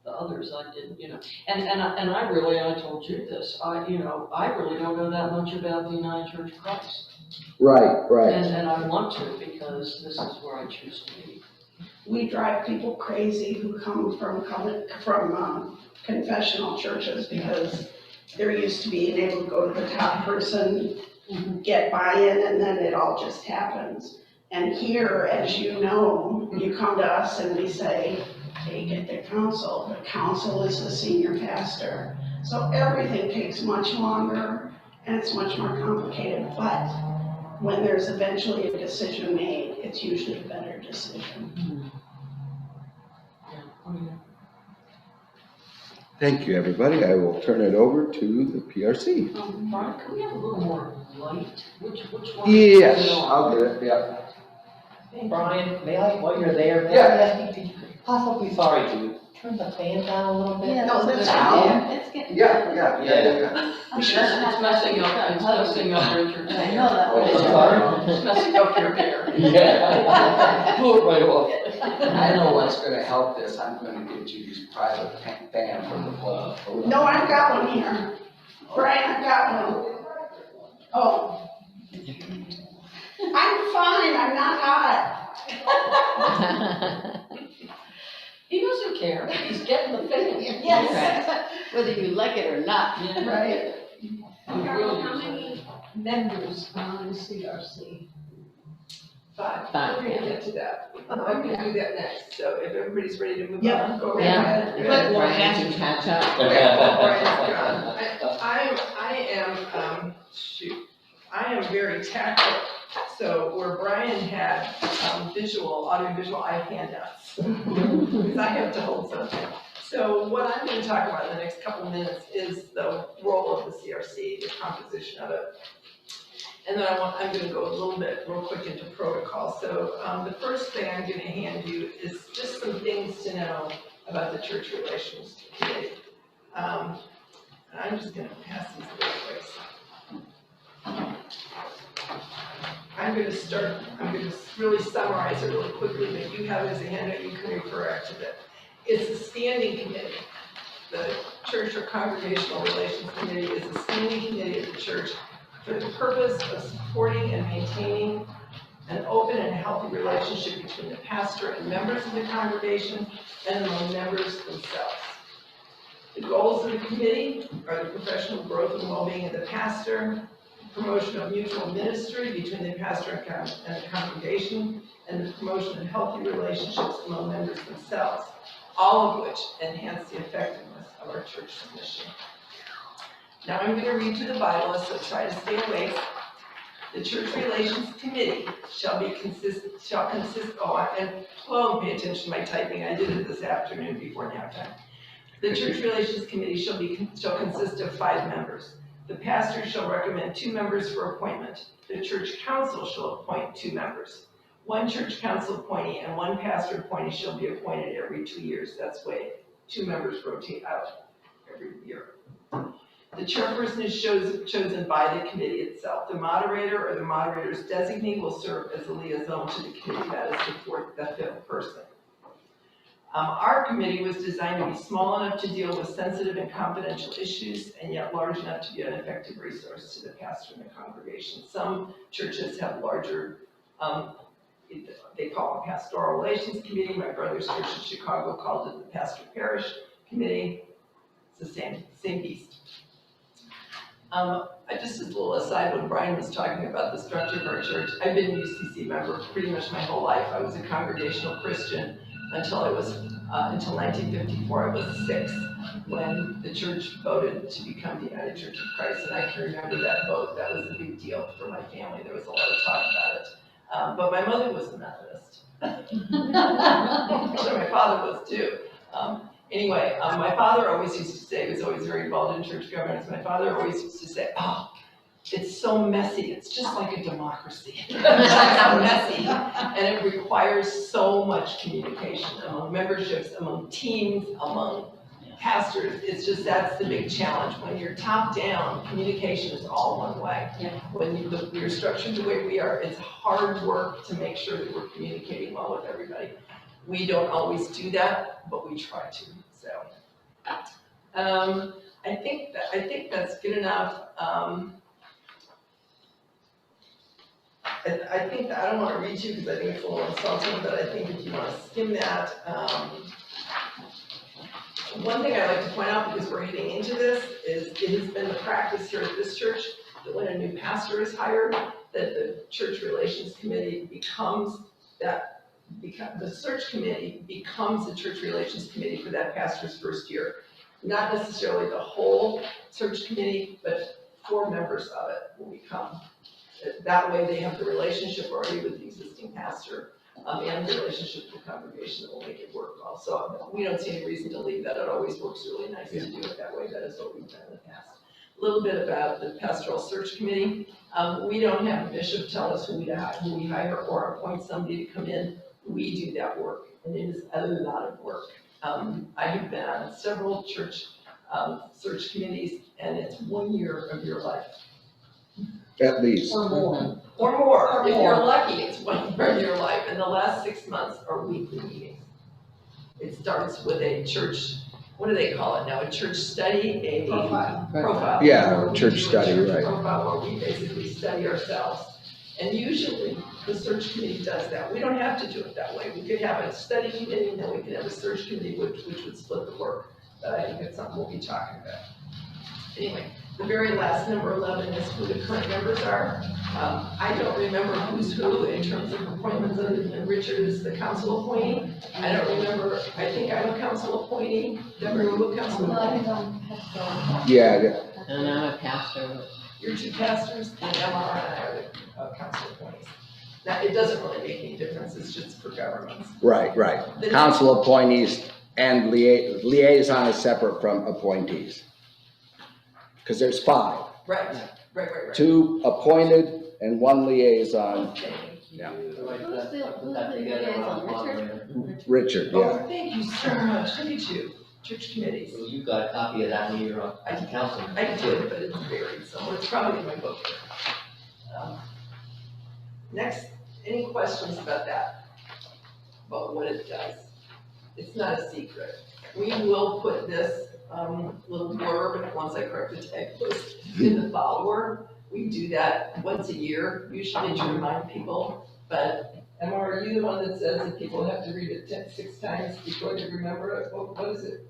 the others I didn't. You know, and I told you this. I really don't know that much about the United Church of Christ. Right. And I want to, because this is where I choose to be. We drive people crazy who come from confessional churches, because they're used to being able to go to the top person, get buy-in, and then it all just happens. And here, as you know, you come to us and we say, take it to council. The council is the senior pastor. So everything takes much longer and it's much more complicated. But when there's eventually a decision made, it's usually a better decision. Thank you, everybody. I will turn it over to the PRC. Brian, can we have a little more light? Which one? Yes, I'll get it, yeah. Brian, may I, while you're there, Yeah. I ask you, Possibly sorry, Jude. Turn the fan down a little bit. Yeah, No, that's a good that's idea. It's getting. Yeah. It's messing up Richard's I hair. know that. Oh, one. I'm sorry? It's messing up your hair. Yeah. Do it right off. I know what's gonna help this, I'm gonna get you these private fan from the club. No, I've got one here. Brian, I've got one. Oh. I'm fine, I'm not hot. He doesn't care, he's getting the fan. Yes, whether you like it or not. Right. Carol, how many members are on the CRC? 5. Five, We're gonna get to that. I'm gonna do that next, so if everybody's ready to move Yeah. on, go right Yeah. ahead. Let Brian to catch up. I am very tactile, so where Brian had audiovisual, I have handouts. Because I have to hold something. So what I'm gonna talk about in the next couple of minutes is the role of the CRC, the composition of it. And then I'm gonna go a little bit real quick into protocol. So the first thing I'm gonna hand you is just some things to know about the Church Relations Committee. And I'm just gonna pass these really quick. I'm gonna really summarize it really quickly, but you have it as a handout, you can refer back to it. It's a standing committee. The Church or Congregational Relations Committee is a standing committee of the church for the purpose of supporting and maintaining an open and healthy relationship between the pastor and members of the congregation and among members themselves. The goals of the committee are the professional growth and well-being of the pastor, promotion of mutual ministry between the pastor and the congregation, and the promotion of healthy relationships among members themselves, all of which enhance the effectiveness of our church's mission. Now I'm going to read you the bylaws, so try to stay awake. The Church Relations Committee shall consist, pay attention to my typing, I did it this afternoon before nap time. The Church Relations Committee shall consist of 5 members. The pastor shall recommend 2 members for appointment. The church council shall appoint 2 members. 1 church council appointee and 1 pastor appointee shall be appointed every 2 years. That's the way 2 members rotate out every year. The chairperson is chosen by the committee itself. The moderator or the moderator's designee will serve as a liaison to the committee. That is the 5th person. Our committee was designed to be small enough to deal with sensitive and confidential issues, and yet large enough to be an effective resource to the pastor and the congregation. Some churches have larger, they call it Pastoral Relations Committee. My brother's church in Chicago called it the Pastor Parish Committee. It's the same beast. Just as a little aside, when Brian was talking about the structure of our church, I've been a UCC member pretty much my whole life. I was a congregational Christian until 1954. I was 6 when the church voted to become the United Church of Christ, and I can remember that vote. That was a big deal for my family. There was a lot of talk about it. But my mother was a Methodist. So my father was too. Anyway, my father always used to say, he was always very involved in church governance, my father always used to say, oh, it's so messy, it's just like a democracy. It's so messy, and it requires so much communication among memberships, among teams, among pastors. It's just, that's the big challenge. When you're top down, communication is all one way. Yeah. When you're structured the way we are, it's hard work to make sure that we're communicating well with everybody. We don't always do that, but we try to. So, I think that's good enough. I think that I don't want to read you because I think it's a little insulting, but I think if you want to skim that, one thing I'd like to point out, because we're getting into this, is it has been the practice here at this church that when a new pastor is hired, that the Church Relations Committee becomes the search committee becomes the Church Relations Committee for that pastor's first year. Not necessarily the whole search committee, but 4 members of it will become. That way they have the relationship already with the existing pastor and the relationship with the congregation that will make it work well. So we don't see any reason to leave that. It always works really nice to do it that way. That is what we've done in the past. A little bit about the Pastoral Search Committee. We don't have a bishop tell us who we hire or appoint somebody to come in. we do that work, and it is a lot of work. I have been on several church search committees, and it's 1 year of your life. At least. Or more. Or more. If you're lucky, it's 1 year of your life, and the last 6 months are weekly meetings. It starts with a church, what do they call it now? A church study, a profile. Yeah, Where we church do a study, church right. Profile where we basically study ourselves. And usually, the search committee does that. We don't have to do it that way. We could have a study committee, and then we could have a search committee, which would split the work. But I think that's something we'll be talking about. Anyway, the very last number 11 is who the current members are. I don't remember who's who in terms of appointments, other than Richard is the council appointee. I don't remember, I think I'm a council appointee. Deborah, you a council appointee? Yeah, And I'm a pastor. You're two pastors, and MR and I are the council appointees. Now, it doesn't really make any difference, it's just for governments. right. Council appointees and liaison is separate from appointees. Because there's 5. Right. 2 appointed and 1 liaison. Thank Yeah. you. Who's the liaison, Richard? Richard, Oh, yeah. thank you so much, look at you, church committees. So you got a copy of that when you were as a councilman? I did, but it's buried somewhere, it's probably in my book. Next, any questions about that? About what it does? It's not a secret. We will put this little blurb, once I correct the typos, in the follower. We do that once a year, usually to remind people, but Emma, are you the one that says that people have to read it 6 times before they remember it? What is it?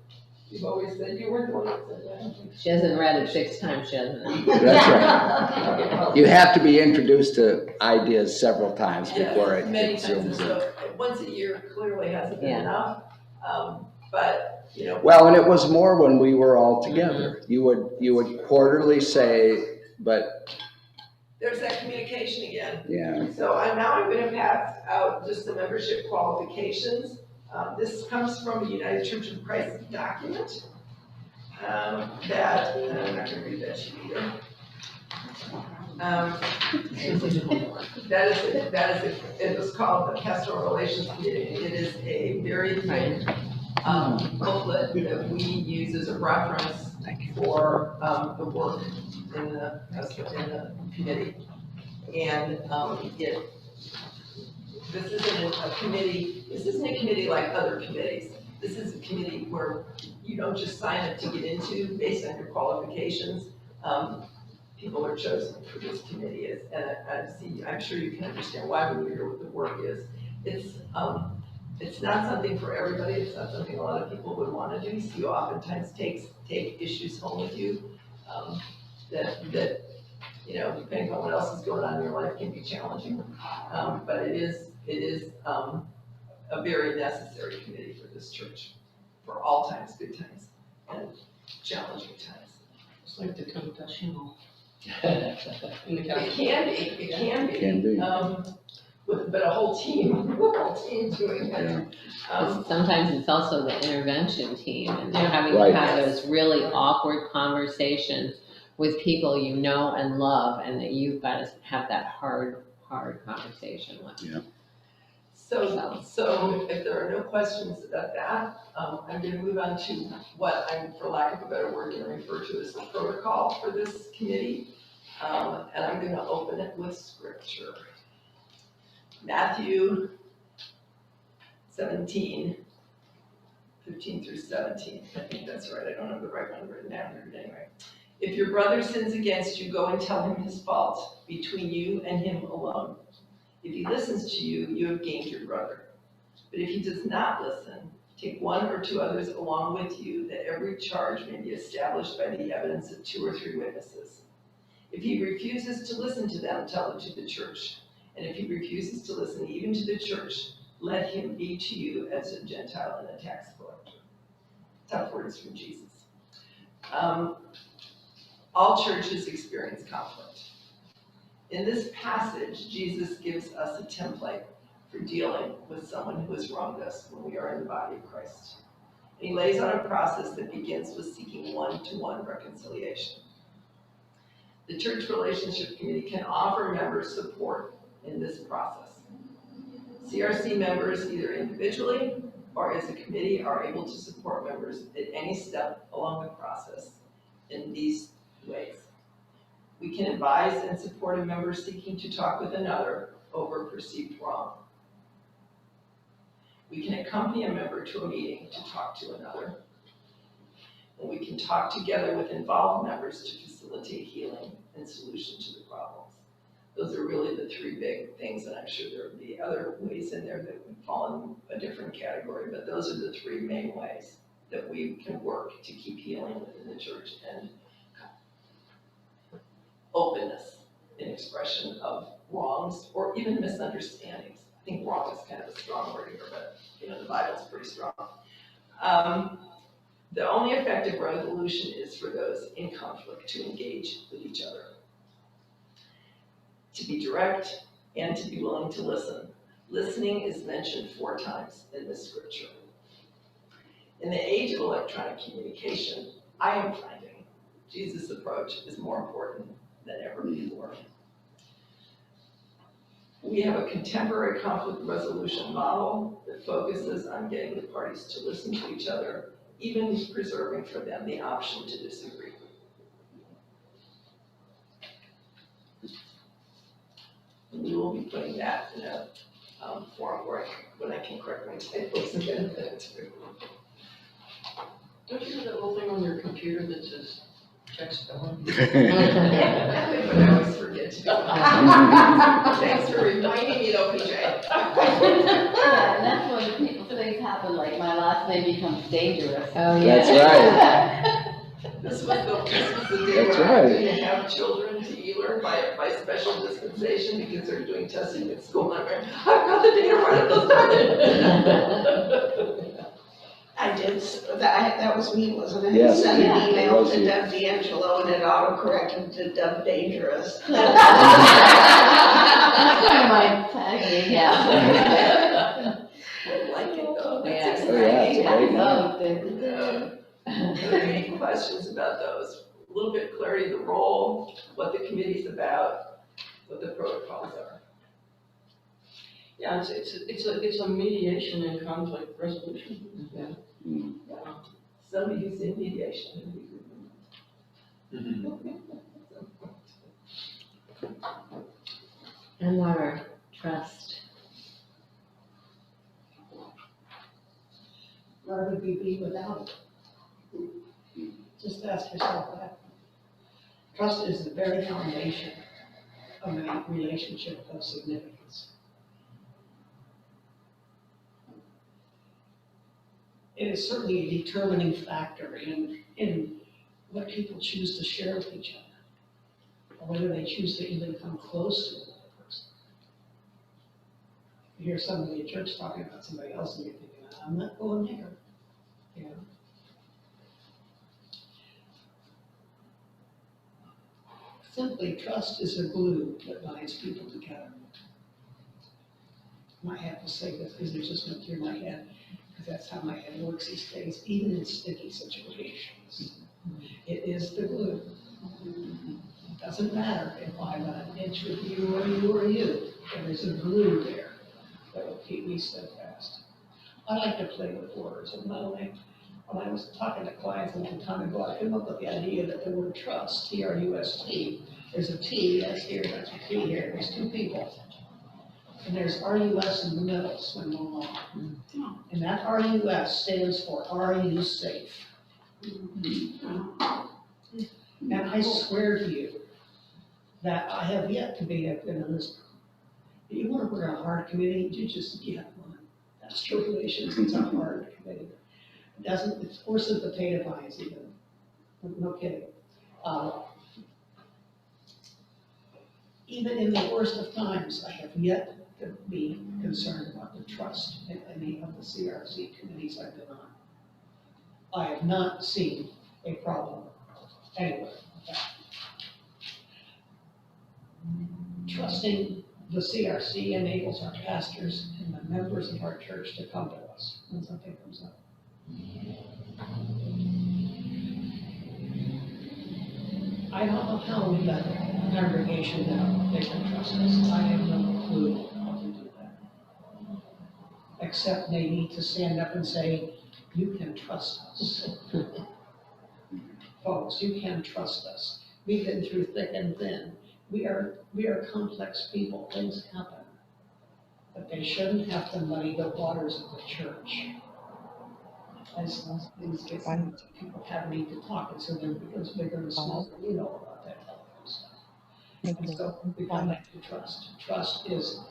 You've always said, you weren't the one that said that. She hasn't read it 6 times, she hasn't. That's right. You have to be introduced to ideas several times before it Many times, zooms in. so once a year clearly hasn't been enough, but, you know. Well, and it was more when we were all together. You would quarterly say, but. There's that communication again. Yeah. So now I'm gonna pass out just the membership qualifications. This comes from a United Church of Christ document, that, and I'm not gonna read that sheet either. It was called the Pastoral Relations Committee. It is a very thick booklet that we use as a reference for the work in the committee. And this isn't a committee like other committees. This is a committee where you don't just sign up to get into based on your qualifications. People are chosen for this committee, and I'm sure you can understand why when you hear what the work is. It's not something for everybody. It's not something a lot of people would want to do. So you oftentimes take issues home with you that you know, depending on what else is going on in your life, can be challenging. But it is a very necessary committee for this church, for all times, good times, and challenging times. It's like the confessional. It can be. But a whole team doing it. Sometimes it's also the intervention team, and they're having Right. to have those really awkward conversations with people you know and love, and that you've got to have that hard conversation with. Yeah. So if there are no questions about that, I'm gonna move on to what I'm, for lack of a better word, gonna refer to as the protocol for this committee. And I'm gonna open it with scripture. Matthew 17, 15 through 17. I think that's right. I don't have the right one written down here, but anyway. If your brother sins against you, go and tell him his fault between you and him alone. If he listens to you, you have gained your brother. But if he does not listen, take 1 or 2 others along with you, that every charge may be established by the evidence of 2 or 3 witnesses. If he refuses to listen to them, tell it to the church. And if he refuses to listen even to the church, let him be to you as a Gentile and a tax collector. Tough words from Jesus. All churches experience conflict. In this passage, Jesus gives us a template for dealing with someone who has wronged us when we are in the body of Christ. And he lays out a process that begins with seeking one-to-one reconciliation. The Church Relationship Committee can offer members support in this process. CRC members, either individually or as a committee, are able to support members at any step along the process in these ways. We can advise and support a member seeking to talk with another over perceived wrong. We can accompany a member to a meeting to talk to another. And we can talk together with involved members to facilitate healing and solution to the problems. Those are really the three big things, and I'm sure there would be other ways in there that would fall in a different category, but those are the three main ways that we can work to keep healing within the church and openness in expression of wrongs or even misunderstandings. I think wrong is kind of a strong word here, but the Bible's pretty strong. The only effective resolution is for those in conflict to engage with each other, to be direct and to be willing to listen. Listening is mentioned 4 times in this scripture. In the age of electronic communication, I am finding Jesus' approach is more important than ever before. We have a contemporary conflict resolution model that focuses on getting the parties to listen to each other, even preserving for them the option to disagree. And we will be putting that in a forum where when I can correct my typos again. Don't you have that little thing on your computer that says text on? But I always forget to do it. Thanks for reminding me though, PJ. Yeah, and that's when things happen, like my last name becomes dangerous. Oh, yeah. That's right. This was the day That's where I right. didn't have children to e-learn by special dispensation because they're doing testing at school. And I'm like, I've got the data right at the start. I did, that was me, wasn't it? Yes. Sent Yeah. an email to Deb D'Angelo and it auto-corrected to Deb Dangerous. My tagging, yeah. I like it though. Yeah. That's Oh, yeah, it's exciting. great. Are there any questions about those? A little bit of clarity of the role, what the committee's about, what the protocols are. Yeah, it's a mediation and conflict resolution. Yeah. Somebody who's in mediation. And Laura, trust. Where would we be without it? Just ask yourself that. Trust is the very foundation of a relationship of significance. It is certainly a determining factor in what people choose to share with each other, or whether they choose to even come close to another person. You hear somebody in church talking about somebody else and you're thinking, I'm not going there, you know? Simply, trust is the glue that binds people together. I might have to say this because it just went through my head, because that's how my head works these days, even in sticky situations. It is the glue. It doesn't matter if I'm an inch with you or you. There is a glue there that will keep me steadfast. I like to play with words, and when I was talking to clients a long time ago, I came up with the idea that the word trust, T-R-U-S-T, there's a T, that's here, that's a T here, there's two people. And there's R-U-S in the middle, swim along. And that R-U-S stands for, are you safe? And I swear to you that I have yet to be in this. You want to work on a hard committee, you just get one. That's relations, it's a hard committee. It doesn't, it's worse than potato pies even. No kidding. Even in the worst of times, I have yet to be concerned about the trust in any of the CRC committees I've been on. I have not seen a problem anywhere with that. Trusting the CRC enables our pastors and the members of our church to come to us when something comes up. I don't know how we let the congregation know they can trust us. I have no clue how to do that. except they need to stand up and say, you can trust us. Folks, you can trust us. We've been through thick and thin. We are complex people, things happen. But they shouldn't have to muddy the waters of the church. As those things get, people have need to talk, and so then it becomes bigger and smaller, you know about that telephone stuff. And so we come back to trust. Trust is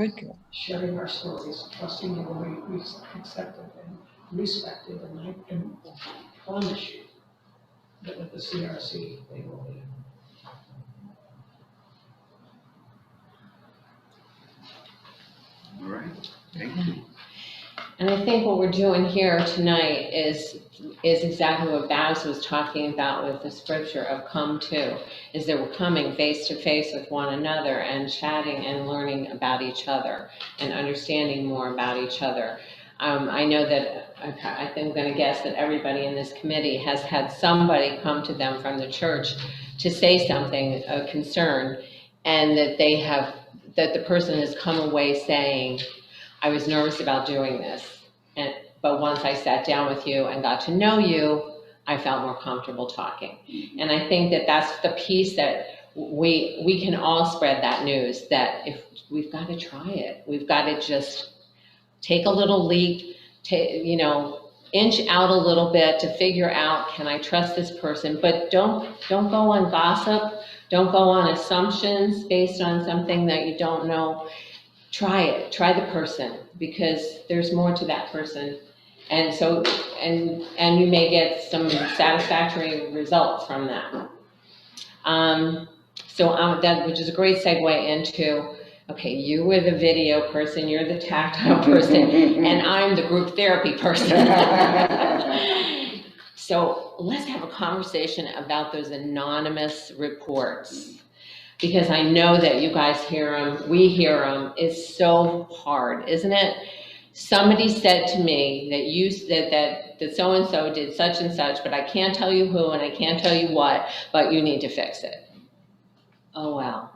sharing our stories, trusting you when we accept it and respect it, and I can promise you that with the CRC, they will be. All right, thank you. And I think what we're doing here tonight is exactly what Babs was talking about with the scripture of come to, is that we're coming face to face with one another and chatting and learning about each other and understanding more about each other. I know that, I think I'm going to guess that everybody in this committee has had somebody come to them from the church to say something of concern, and that that the person has come away saying, I was nervous about doing this, but once I sat down with you and got to know you, I felt more comfortable talking. And I think that that's the piece that we can all spread that news, that if we've got to try it, we've got to just take a little leap, inch out a little bit to figure out, can I trust this person? But don't go on gossip, don't go on assumptions based on something that you don't know. Try it, try the person, because there's more to that person. And so, and you may get some satisfactory results from that. That, which is a great segue into, okay, you were the video person, you're the tactile person, and I'm the group therapy person. So let's have a conversation about those anonymous reports. Because I know that you guys hear them, we hear them. It's so hard, isn't it? Somebody said to me that you that so-and-so did such and such, but I can't tell you who and I can't tell you what, but you need to fix it. Oh, well,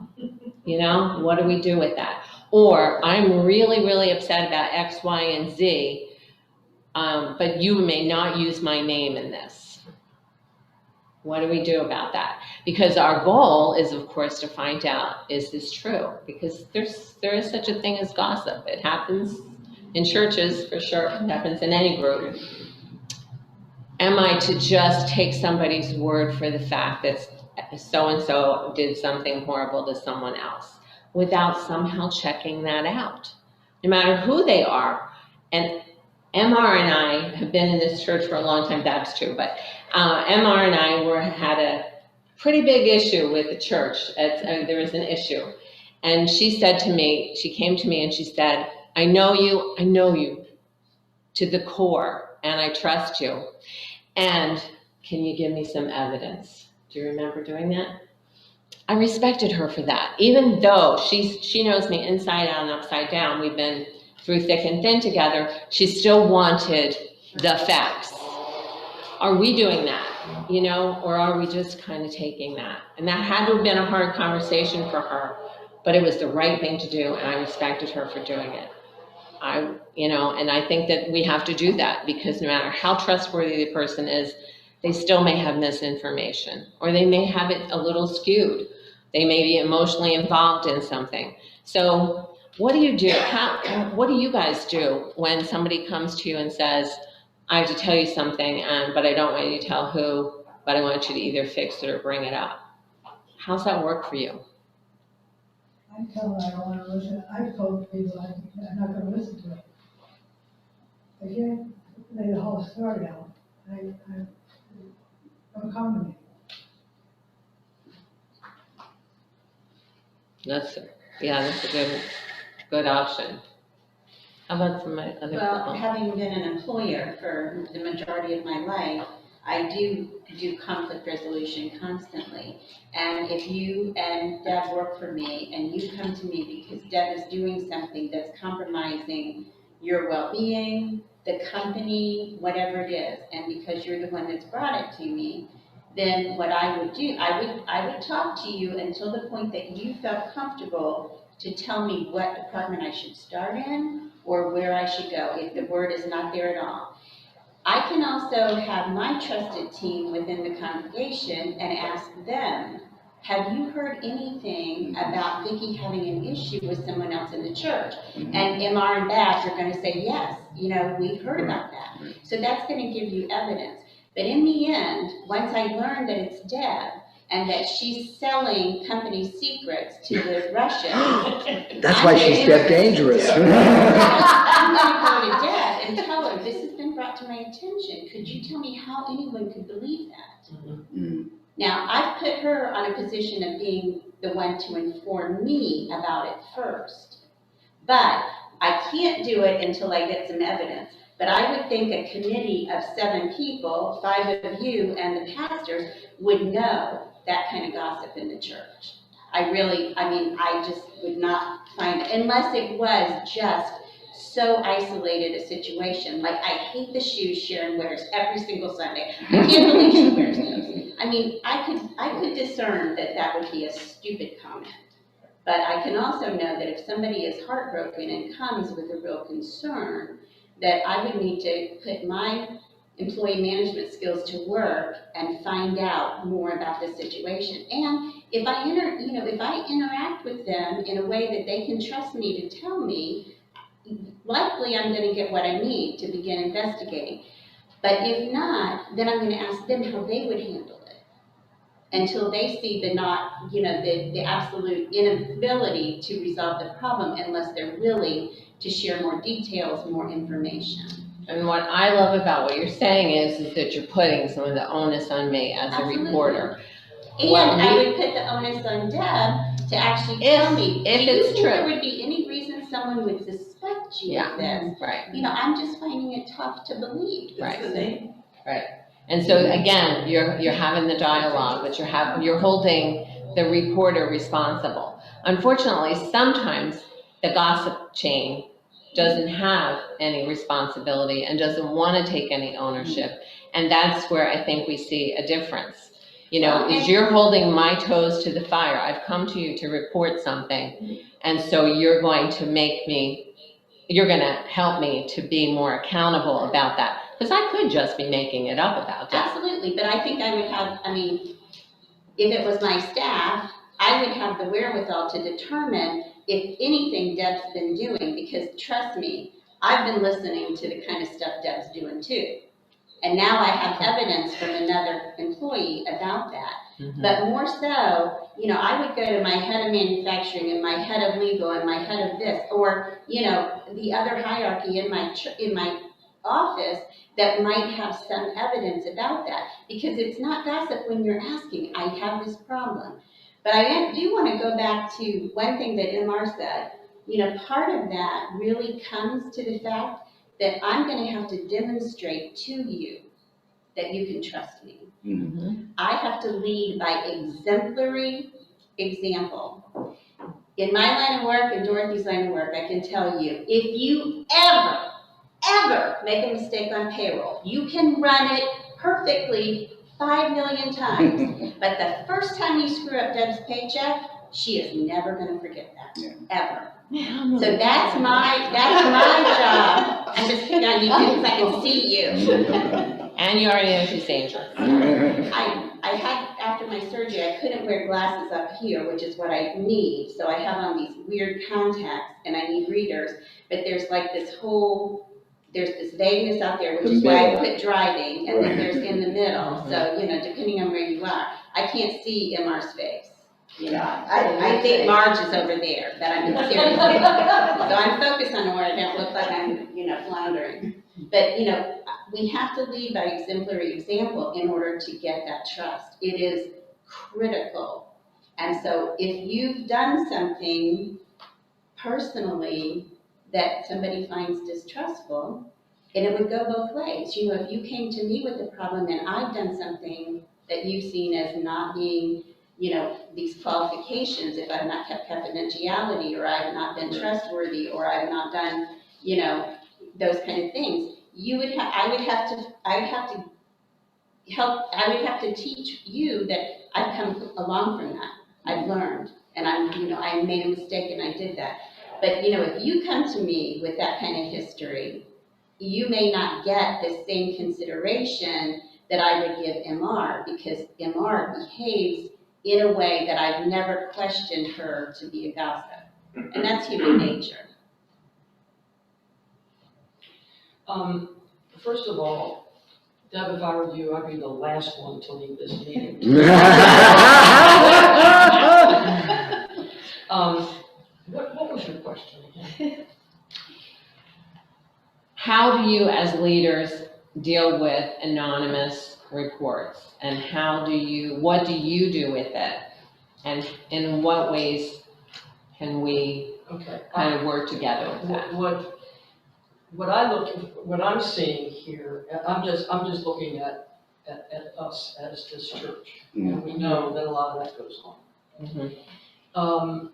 what do we do with that? Or I'm really, really upset about X, Y, and Z, but you may not use my name in this. What do we do about that? Because our goal is, of course, to find out, is this true? Because there is such a thing as gossip. It happens in churches, for sure. It happens in any group. Am I to just take somebody's word for the fact that so-and-so did something horrible to someone else without somehow checking that out? No matter who they are. And MR and I have been in this church for a long time, Babs too, but MR and I had a pretty big issue with the church. There was an issue. And she said to me, she came to me and she said, I know you to the core, and I trust you. And can you give me some evidence? Do you remember doing that? I respected her for that. Even though she knows me inside out and upside down, we've been through thick and thin together, she still wanted the facts. Are we doing that, or are we just kind of taking that? And that had to have been a hard conversation for her, but it was the right thing to do, and I respected her for doing it. And I think that we have to do that, because no matter how trustworthy the person is, they still may have misinformation, or they may have it a little skewed. They may be emotionally involved in something. So what do you do? What do you guys do when somebody comes to you and says, I have to tell you something, but I don't want you to tell who, but I want you to either fix it or bring it up? How's that work for you? I tell them I don't want to listen. I've told people I'm not going to listen to it. They can't lay the whole story out. Don't come to me. That's a good option. How about from my other Well, people? having been an employer for the majority of my life, I do conflict resolution constantly. And if you and Deb work for me and you come to me because Deb is doing something that's compromising your well-being, the company, whatever it is, and because you're the one that's brought it to me, then what I would do, I would talk to you until the point that you felt comfortable to tell me what department I should start in, or where I should go if the word is not there at all. I can also have my trusted team within the congregation and ask them, have you heard anything about Vicki having an issue with someone else in the church? And MR and Babs are gonna say, yes, we've heard about that. So that's gonna give you evidence. But in the end, once I learn that it's Deb and that she's selling company secrets to the Russians. That's why she's Deb Dangerous. I'm gonna go to Deb and tell her, this has been brought to my attention. Could you tell me how anyone could believe that? Now, I've put her on a position of being the one to inform me about it first. But I can't do it until I get some evidence. But I would think a committee of 7 people, 5 of you and the pastors, would know that kind of gossip in the church. I just would not find, unless it was just so isolated a situation. Like, I hate the shoes Sharon wears every single Sunday. I can't believe she wears those. I could discern that that would be a stupid comment. But I can also know that if somebody is heartbroken and comes with a real concern, that I would need to put my employee management skills to work and find out more about the situation. And if I interact with them in a way that they can trust me to tell me, likely I'm going to get what I need to begin investigating. But if not, then I'm going to ask them how they would handle it until they see the absolute inability to resolve the problem unless they're willing to share more details, more information. And what I love about what you're saying is that you're putting some of the onus on me as a reporter. And I would put the onus on Deb to actually tell me, if do you it's think true. there would be any reason someone would suspect you of this? Right. I'm just finding it tough to believe. Right. Right. And so again, you're having the dialogue, but you're holding the reporter responsible. Unfortunately, sometimes the gossip chain doesn't have any responsibility and doesn't want to take any ownership. And that's where I think we see a difference. Is you're holding my toes to the fire. I've come to you to report something. And so you're going to help me to be more accountable about that. Because I could just be making it up about that. Absolutely, but I think I would have, if it was my staff, I would have the wherewithal to determine if anything Deb's been doing, because trust me, I've been listening to the kind of stuff Deb's doing too. And now I have evidence from another employee about that. Mm-hmm. But more so, I would go to my head of manufacturing and my head of legal and my head of this, or, the other hierarchy in my office that might have some evidence about that. Because it's not gossip when you're asking, I have this problem. But I do want to go back to one thing that MR said. Part of that really comes to the fact that I'm going to have to demonstrate to you that you can trust me. Mm-hmm. I have to lead by exemplary example. In my line of work and Dorothy's line of work, I can tell you, if you ever make a mistake on payroll, you can run it perfectly 5 million times. But the first time you screw up Deb's paycheck, she is never going to forget that, ever. So that's my job. I'm just picking on you because I can see you. And you already know she's dangerous. I had, after my surgery, I couldn't wear glasses up here, which is what I need. So I have on these weird contacts and I need readers. But there's this vagueness out there, which is why I put driving, and then there's in the middle. So, depending on where you are, I can't see MR's face. I think Marge is over there, but I'm serious. So I'm focused on where I don't look like I'm, floundering. But, we have to lead by exemplary example in order to get that trust. It is critical. And so if you've done something personally that somebody finds distrustful, and it would go both ways. If you came to me with a problem and I've done something that you've seen as not being, these qualifications, if I've not kept confidentiality, or I've not been trustworthy, or I've not done, those kind of things, I would have to teach you that I've come along from that. I've learned, and I made a mistake and I did that. But, you know, if you come to me with that kind of history, you may not get the same consideration that I would give MR, because MR behaves in a way that I've never questioned her to be a gossip. And that's human nature. First of all, Deb, if I were you, I'd be the last one to leave this meeting. What was your question again? How do you, as leaders, deal with anonymous reports? And what do you do with it? And in what ways can we kind of work together with that? What I'm seeing here, I'm just looking at us as this church. And we know that a lot of that goes on.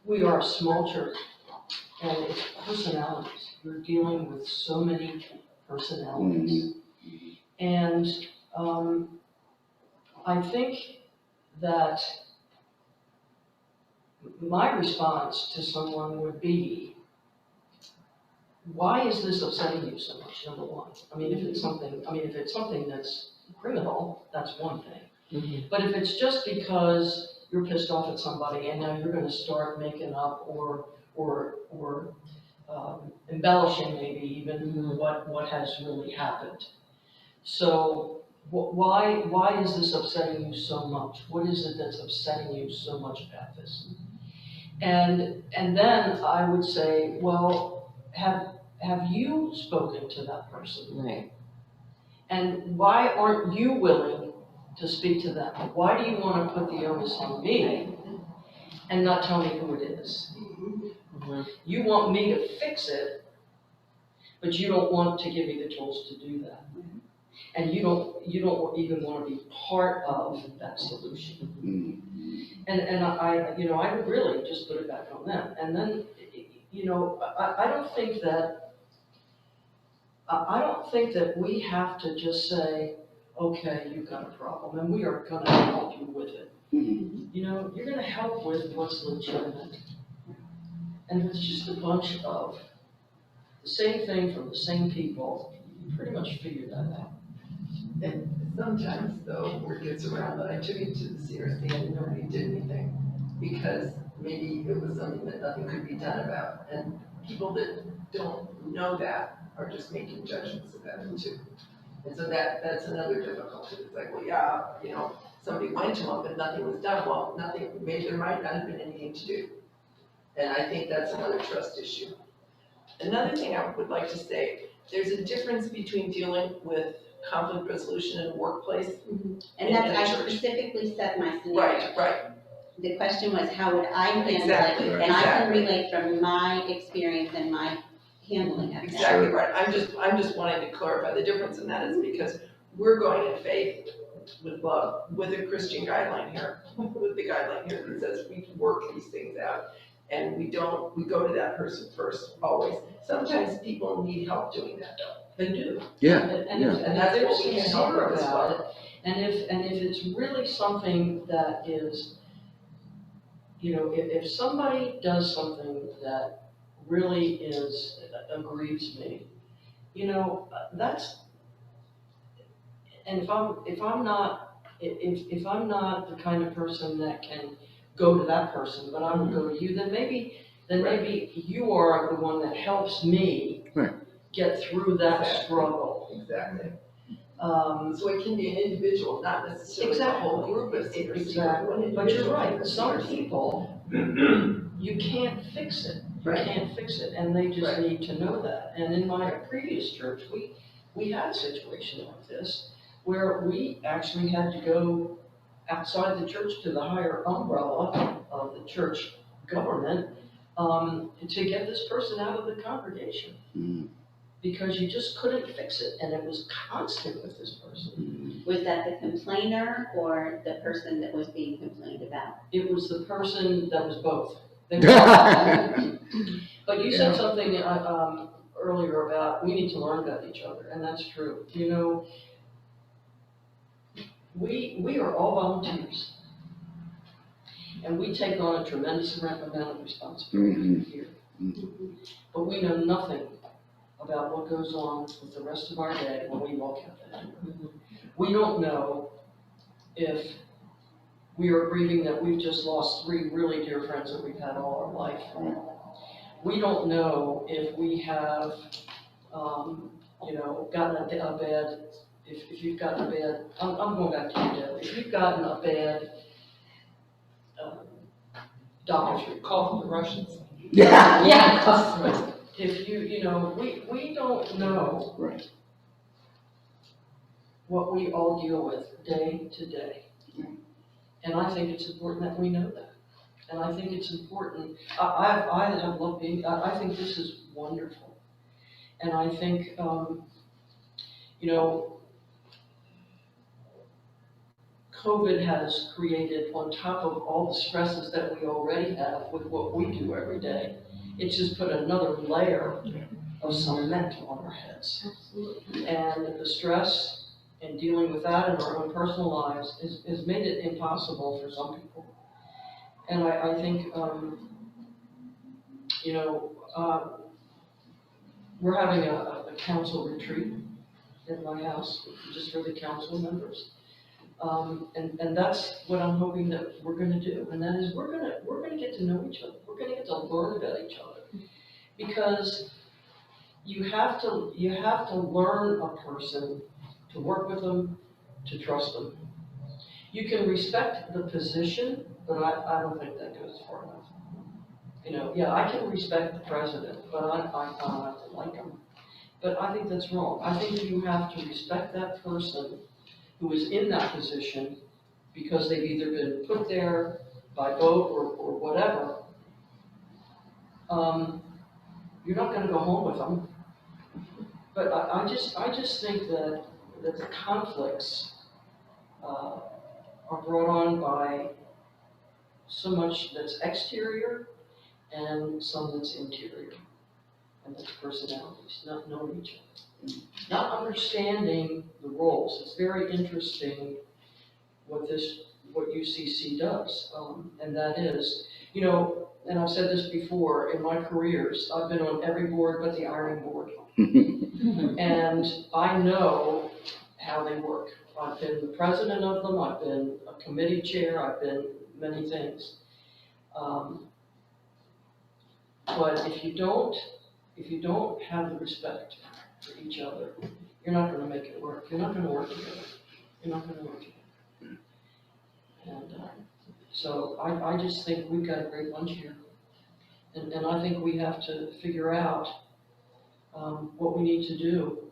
We are a small church, and it's personalities. You're dealing with so many personalities. And I think that my response to someone would be, why is this upsetting you so much, number one? I mean, if it's something that's criminal, that's one thing. But if it's just because you're pissed off at somebody and now you're gonna start making up or embellishing maybe even what has really happened. So why is this upsetting you so much? What is it that's upsetting you so much about this? And then I would say, well, have you spoken to that person? Right. And why aren't you willing to speak to them? Why do you want to put the onus on me and not tell me who it is? You want me to fix it, but you don't want to give me the tools to do that. And you don't even want to be part of that solution. And I would really just put it back on them. And then, I don't think that we have to just say, okay, you've got a problem, and we are going to help you with it. You're going to help with what's legitimate. And if it's just a bunch of the same thing from the same people, you pretty much figure that out. And sometimes though, word gets around that I took it to the CRC and nobody did anything, because maybe it was something that nothing could be done about. And people that don't know that are just making judgments about it too. And so that's another difficulty. It's like, well, yeah, somebody went to them, but nothing was done. Well, maybe there might not have been anything to do. And I think that's another trust issue. Another thing I would like to say, there's a difference between dealing with conflict resolution in a workplace. And that's, I specifically set my scenario. Right. The question was, how would I handle it? And I can relate from my experience and my handling of it. Exactly right. I'm just wanting to clarify the difference in that is because we're going in faith with love, with a Christian guideline here, with the guideline here that says we can work these things out. And we go to that person first, always. Sometimes people need help doing that though. They do. Yeah. And that's what we can help with about it. And if it's really something that is, if somebody does something that really aggrieves me, that's, and if I'm not the kind of person that can go to that person, but I would go to you, then maybe you are the one that helps me get through that struggle. Exactly. So it can be an individual, not necessarily a whole group of seniors. Exactly. But you're right. Some people, you can't fix it. You can't fix it, and they just need to know that. And in my previous church, we had a situation like this where we actually had to go outside the church to the higher umbrella of the church government to get this person out of the congregation. Because you just couldn't fix it, and it was constant with this person. Was that the complainer or the person that was being complained about? It was the person that was both. But you said something earlier about we need to learn about each other, and that's true. We are all volunteers. And we take on a tremendous amount of responsibility here. But we know nothing about what goes on with the rest of our day when we walk out that door. We don't know if we are grieving that we've just lost 3 really dear friends that we've had all our life. We don't know if we have, gotten a bad, if you've gotten a bad, I'm going back to you, Deb. If you've gotten a bad doctor's Call from the Russians. Yeah. Yeah. If we don't know Right. what we all deal with day to day. And I think it's important that we know that. And I think it's important, I have loved being, I think this is wonderful. And I think, COVID has created, on top of all the stresses that we already have with what we do every day, it's just put another layer of cement on our heads. Absolutely. And the stress and dealing with that in our own personal lives has made it impossible for some people. And I think, we're having a council retreat in my house, just for the council members. And that's what I'm hoping that we're gonna do, and that is we're gonna get to know each other. We're gonna get to learn about each other. Because you have to learn a person, to work with them, to trust them. You can respect the position, but I don't think that goes far enough. I can respect the president, but I don't have to like him. But I think that's wrong. I think you have to respect that person who is in that position because they've either been put there by vote or whatever. You're not gonna go home with them. But I just think that the conflicts are brought on by so much that's exterior and some that's interior. And that's personalities, not knowing each other. Not understanding the roles. It's very interesting what UCC does. And that is, and I've said this before, in my careers, I've been on every board but the ironing board. And I know how they work. I've been the president of them, I've been a committee chair, I've been many things. But if you don't have the respect for each other, you're not gonna make it work. You're not gonna work together. You're not gonna work together. And so I just think we've got a great bunch here. And I think we have to figure out what we need to do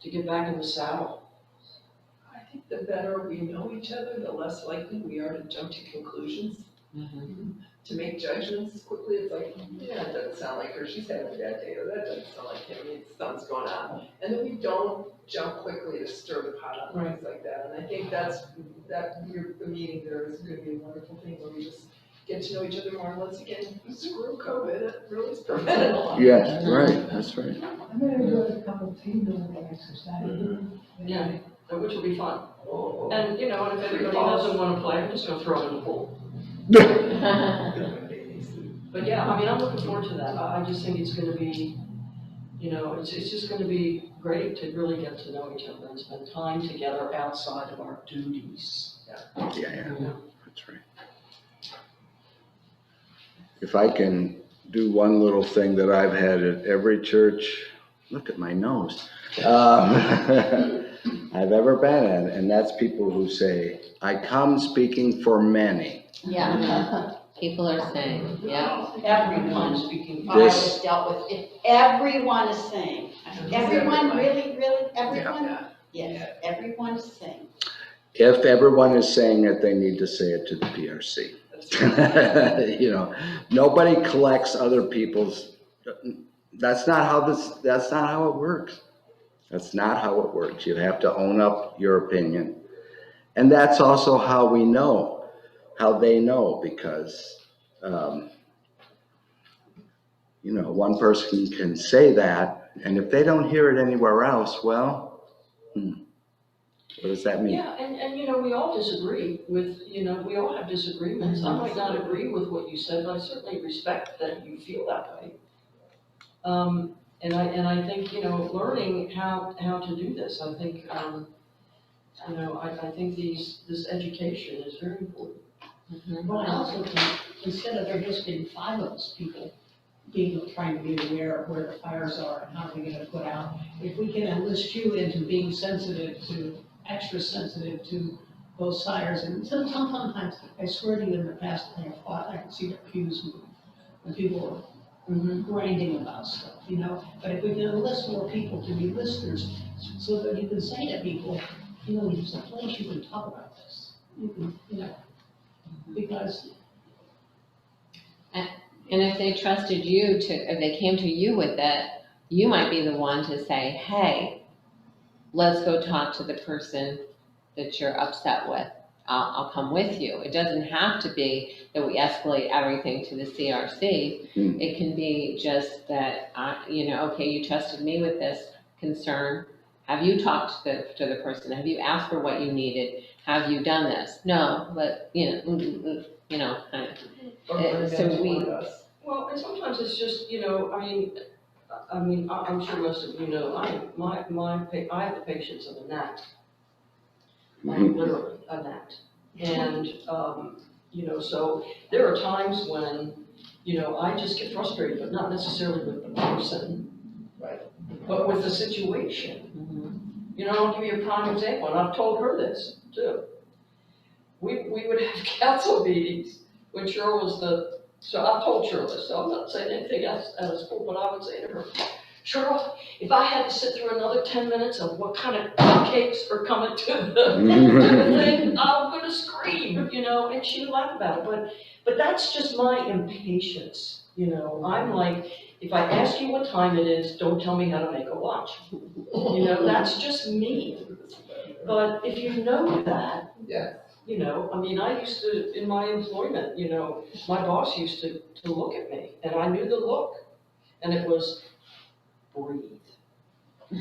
to get back in the saddle. I think the better we know each other, the less likely we are to jump to conclusions. To make judgments quickly. It's like, yeah, it doesn't sound like her, she's having a bad day, or that doesn't sound like him, something's going on. And then we don't jump quickly to stir the pot up, things like that. And I think the meeting there is gonna be a wonderful thing where we just get to know each other more. And once again, screw COVID, it really is prevented a lot. Yes, right, that's right. I'm gonna do a couple of team building exercises. Yeah, which will be fun. And, and if everybody doesn't wanna play, I'm just gonna throw them in the pool. But yeah, I'm looking forward to that. I just think it's gonna be, it's just gonna be great to really get to know each other and spend time together outside of our duties. Yeah, that's right. If I can do one little thing that I've had at every church, look at my nose, I've ever been in, and that's people who say, I come speaking for many. Yeah, people are saying, yeah. Everyone speaking. I have dealt with, if everyone is saying, everyone, really, everyone? Yeah. Yes, everyone is saying. If everyone is saying it, they need to say it to the PRC. Nobody collects other people's, that's not how it works. That's not how it works. You have to own up your opinion. And that's also how we know, how they know, because, one person can say that, and if they don't hear it anywhere else, well, What does that mean? Yeah, and you know, we all disagree with, you know, we all have disagreements. I might not agree with what you said, but I certainly respect that you feel that way. And I think, you know, learning how to do this, I think, you know, I think this education is very important. Well, I also think, instead of there just being 5 of us people trying to be aware of where the fires are and how they're gonna put out, if we can enlist you into being extra sensitive to those fires, and sometimes, I swear to you, in the past, I have thought, I could see the pews move, when people are grinding about stuff, you know? But if we can enlist more people to be listeners, so that you can say to people, you know, there's a place you can talk about this, you can, you know, because And if they trusted you if they came to you with it, you might be the one to say, hey, let's go talk to the person that you're upset with. I'll come with you. It doesn't have to be that we escalate everything to the CRC. It can be just that, you know, okay, you trusted me with this concern. Have you talked to the person? Have you asked for what you needed? Have you done this? No, but, you know, kind of. Well, and sometimes it's just, you know, I mean, I'm sure most of you know, I have the patience of a gnat. Literally a gnat. And, you know, so there are times when, you know, I just get frustrated, but not necessarily with the person, right? But with the situation. You know, I'll give you a prime example, and I've told her this too. We would have council meetings when Cheryl was so I've told Cheryl this, so I'm not saying anything else out of school, but I would say to her, Cheryl, if I had to sit through another 10 minutes of what kind of cupcakes are coming to the thing, I'm gonna scream, you know, and she would laugh about it, but that's just my impatience, you know. I'm like, if I ask you what time it is, don't tell me how to make a watch. You know, that's just me. But if you know that, you know, I mean, I used to, in my employment, you know, my boss used to look at me, and I knew the look, and it was, breathe.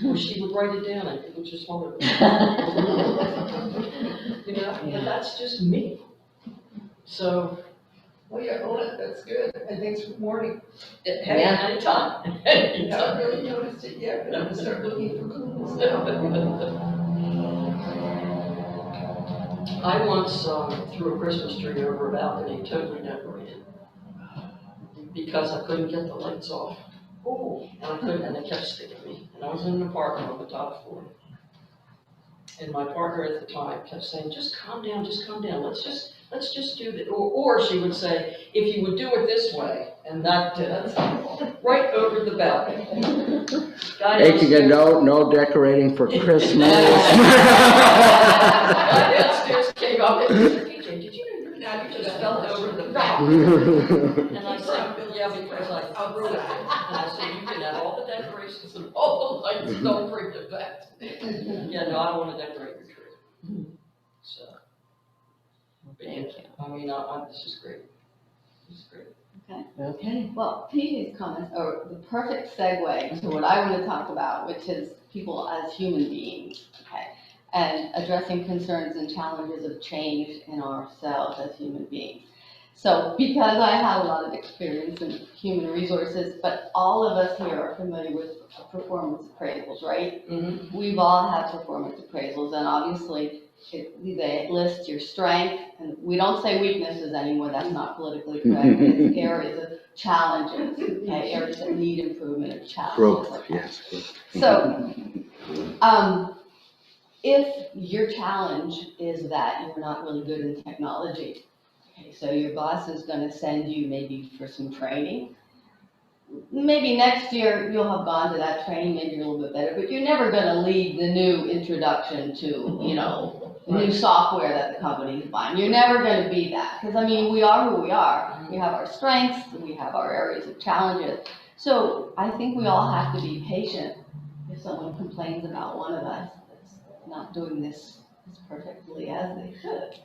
Or she would write it down, and it was just one of them. You know, but that's just me. So. Well, you own it, that's good, and thanks for warning. Hey, anytime. I haven't really noticed it yet, but I'm gonna start looking for clues now. I once threw a Christmas tree over a balcony, totally decorated, because I couldn't get the lights off. Oh, and I couldn't, and they kept sticking me. And I was in an apartment on the top floor. And my partner at the time kept saying, just calm down, let's just do this. Or she would say, if you would do it this way, and that's right over the balcony. Hey, you get no decorating for Christmas. Guy downstairs came up and said, PJ, did you know you just fell over the balcony? And I said, yeah, because I threw it. And I said, you can have all the decorations and all the lights, don't bring them back. Yeah, no, I don't want to decorate your tree. So. Thank you. I mean, this is great. This is great. Okay. Well, PJ's comments are the perfect segue to what I want to talk about, which is people as human beings, okay? And addressing concerns and challenges of change in ourselves as human beings. So because I have a lot of experience in human resources, but all of us here are familiar with performance appraisals, right? Mm-hmm. We've all had performance appraisals, and obviously they list your strength, and we don't say weaknesses anymore, that's not politically correct. It's areas of challenges, okay, areas that need improvement or challenges. Growth, yes. So, if your challenge is that you're not really good in technology, okay, so your boss is gonna send you maybe for some training. Maybe next year you'll have gone to that training, maybe you're a little bit better, but you're never gonna lead the new introduction to, you know, new software that the company is buying. You're never gonna be that, because I mean, we are who we are. We have our strengths, we have our areas of challenges. So I think we all have to be patient if someone complains about one of us that's not doing this as perfectly as they should.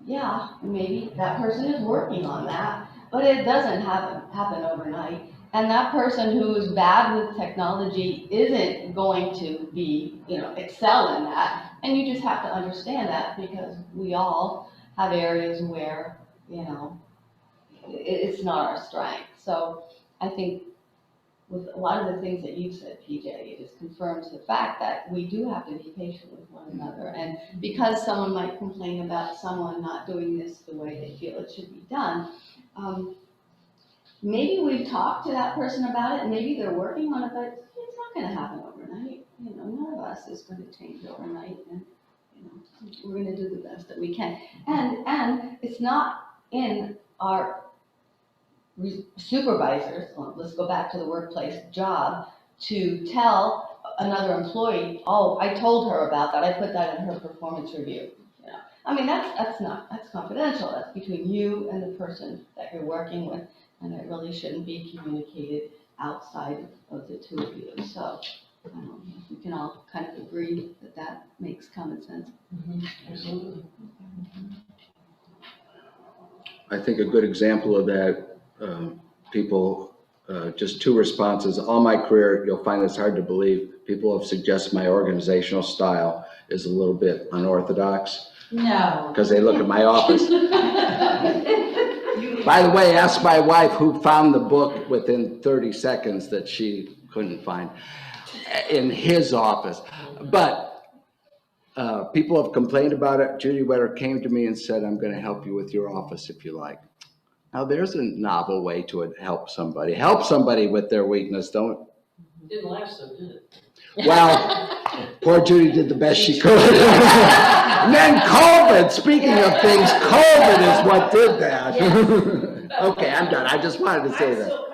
Yeah, maybe that person is working on that, but it doesn't happen overnight. And that person who is bad with technology isn't going to be, excel in that. And you just have to understand that because we all have areas where, it's not our strength. So I think with a lot of the things that you've said, PJ, it just confirms the fact that we do have to be patient with one another. And because someone might complain about someone not doing this the way they feel it should be done, maybe we've talked to that person about it, maybe they're working on it, but it's not gonna happen overnight. None of us is gonna change overnight, and, we're gonna do the best that we can. And it's not in our supervisors, let's go back to the workplace job, to tell another employee, oh, I told her about that, I put that in her performance review. That's confidential, that's between you and the person that you're working with, and it really shouldn't be communicated outside of the two of you. So, we can all kind of agree that that makes common sense. Absolutely. I think a good example of that, people, just two responses. All my career, you'll find it's hard to believe, people have suggested my organizational style is a little bit unorthodox. No. Because they look at my office. By the way, ask my wife who found the book within 30 seconds that she couldn't find in his office. But people have complained about it. Judy Wetter came to me and said, I'm going to help you with your office if you like. Now there's a novel way to help somebody. Help somebody with their weakness, don't. Didn't last though, did it? Well, poor Judy did the best she could. And then COVID, speaking of things, COVID is what did that. Okay, I'm done. I just wanted to say I'm that. still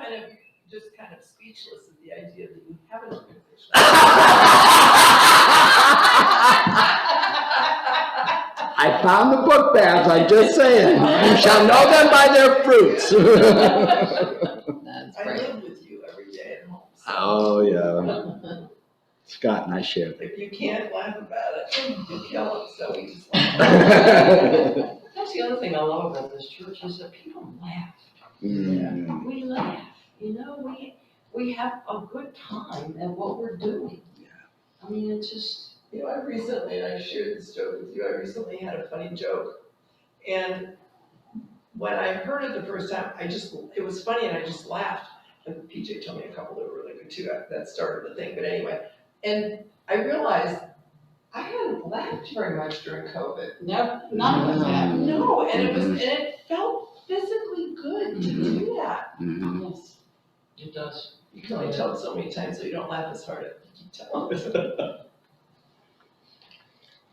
kind of speechless at the idea that you have an organization. I found the book bags, I'm just saying. You shall know them by their fruits. That's I great. live with you every day at home. So Oh, yeah. Scott and I share that. if you can't laugh about it, you kill it, so we just laugh. That's the other thing I love about this church is that people laugh. Mm. We laugh, we have a good time at what we're doing. I mean, it's just. I recently, and I shared this joke with you, I recently had a funny joke. And when I heard it the first time, it was funny and I just laughed. And PJ told me a couple that were really good too, that started the thing, but anyway. And I realized I hadn't laughed very much during COVID. No, none of us have. No, and it felt physically good to do that. Mhm. Yes. It does. You can only tell it so many times so you don't laugh as hard as you keep telling it.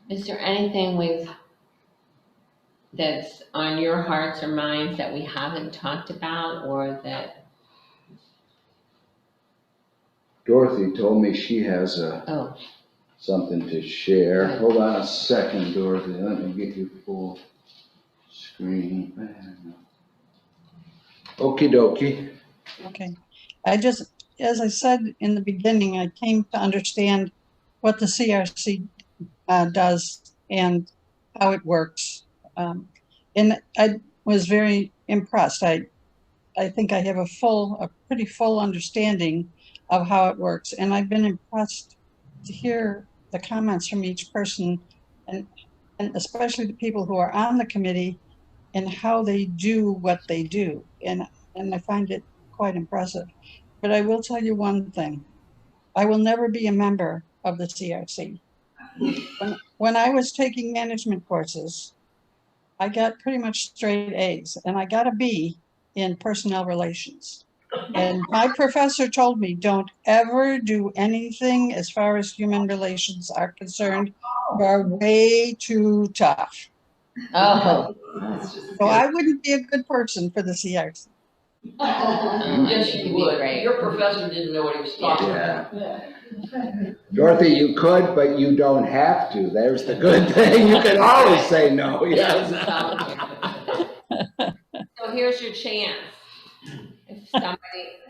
Is there anything that's on your hearts or minds that we haven't talked about, or that? Dorothy told me she has Oh, something to share. Hold on a second, Dorothy. Let me get you full screen. Okie dokie. Okay. As I said in the beginning, I came to understand what the CRC does and how it works. And I was very impressed. I think I have a pretty full understanding of how it works. And I've been impressed to hear the comments from each person, and especially the people who are on the committee and how they do what they do. And I find it quite impressive. But I will tell you one thing. I will never be a member of the CRC. When I was taking management courses, I got pretty much straight A's, and I got a B in personnel relations. And my professor told me, don't ever do anything as far as human relations are concerned. You are way too tough. oh. So I wouldn't be a good person for the CRC. Yes, It'd you be would. great. Your professor didn't know what he was talking about. Yeah. Dorothy, you could, but you don't have to. There's the good thing. You can always say no. Yes. So here's your chance. If somebody,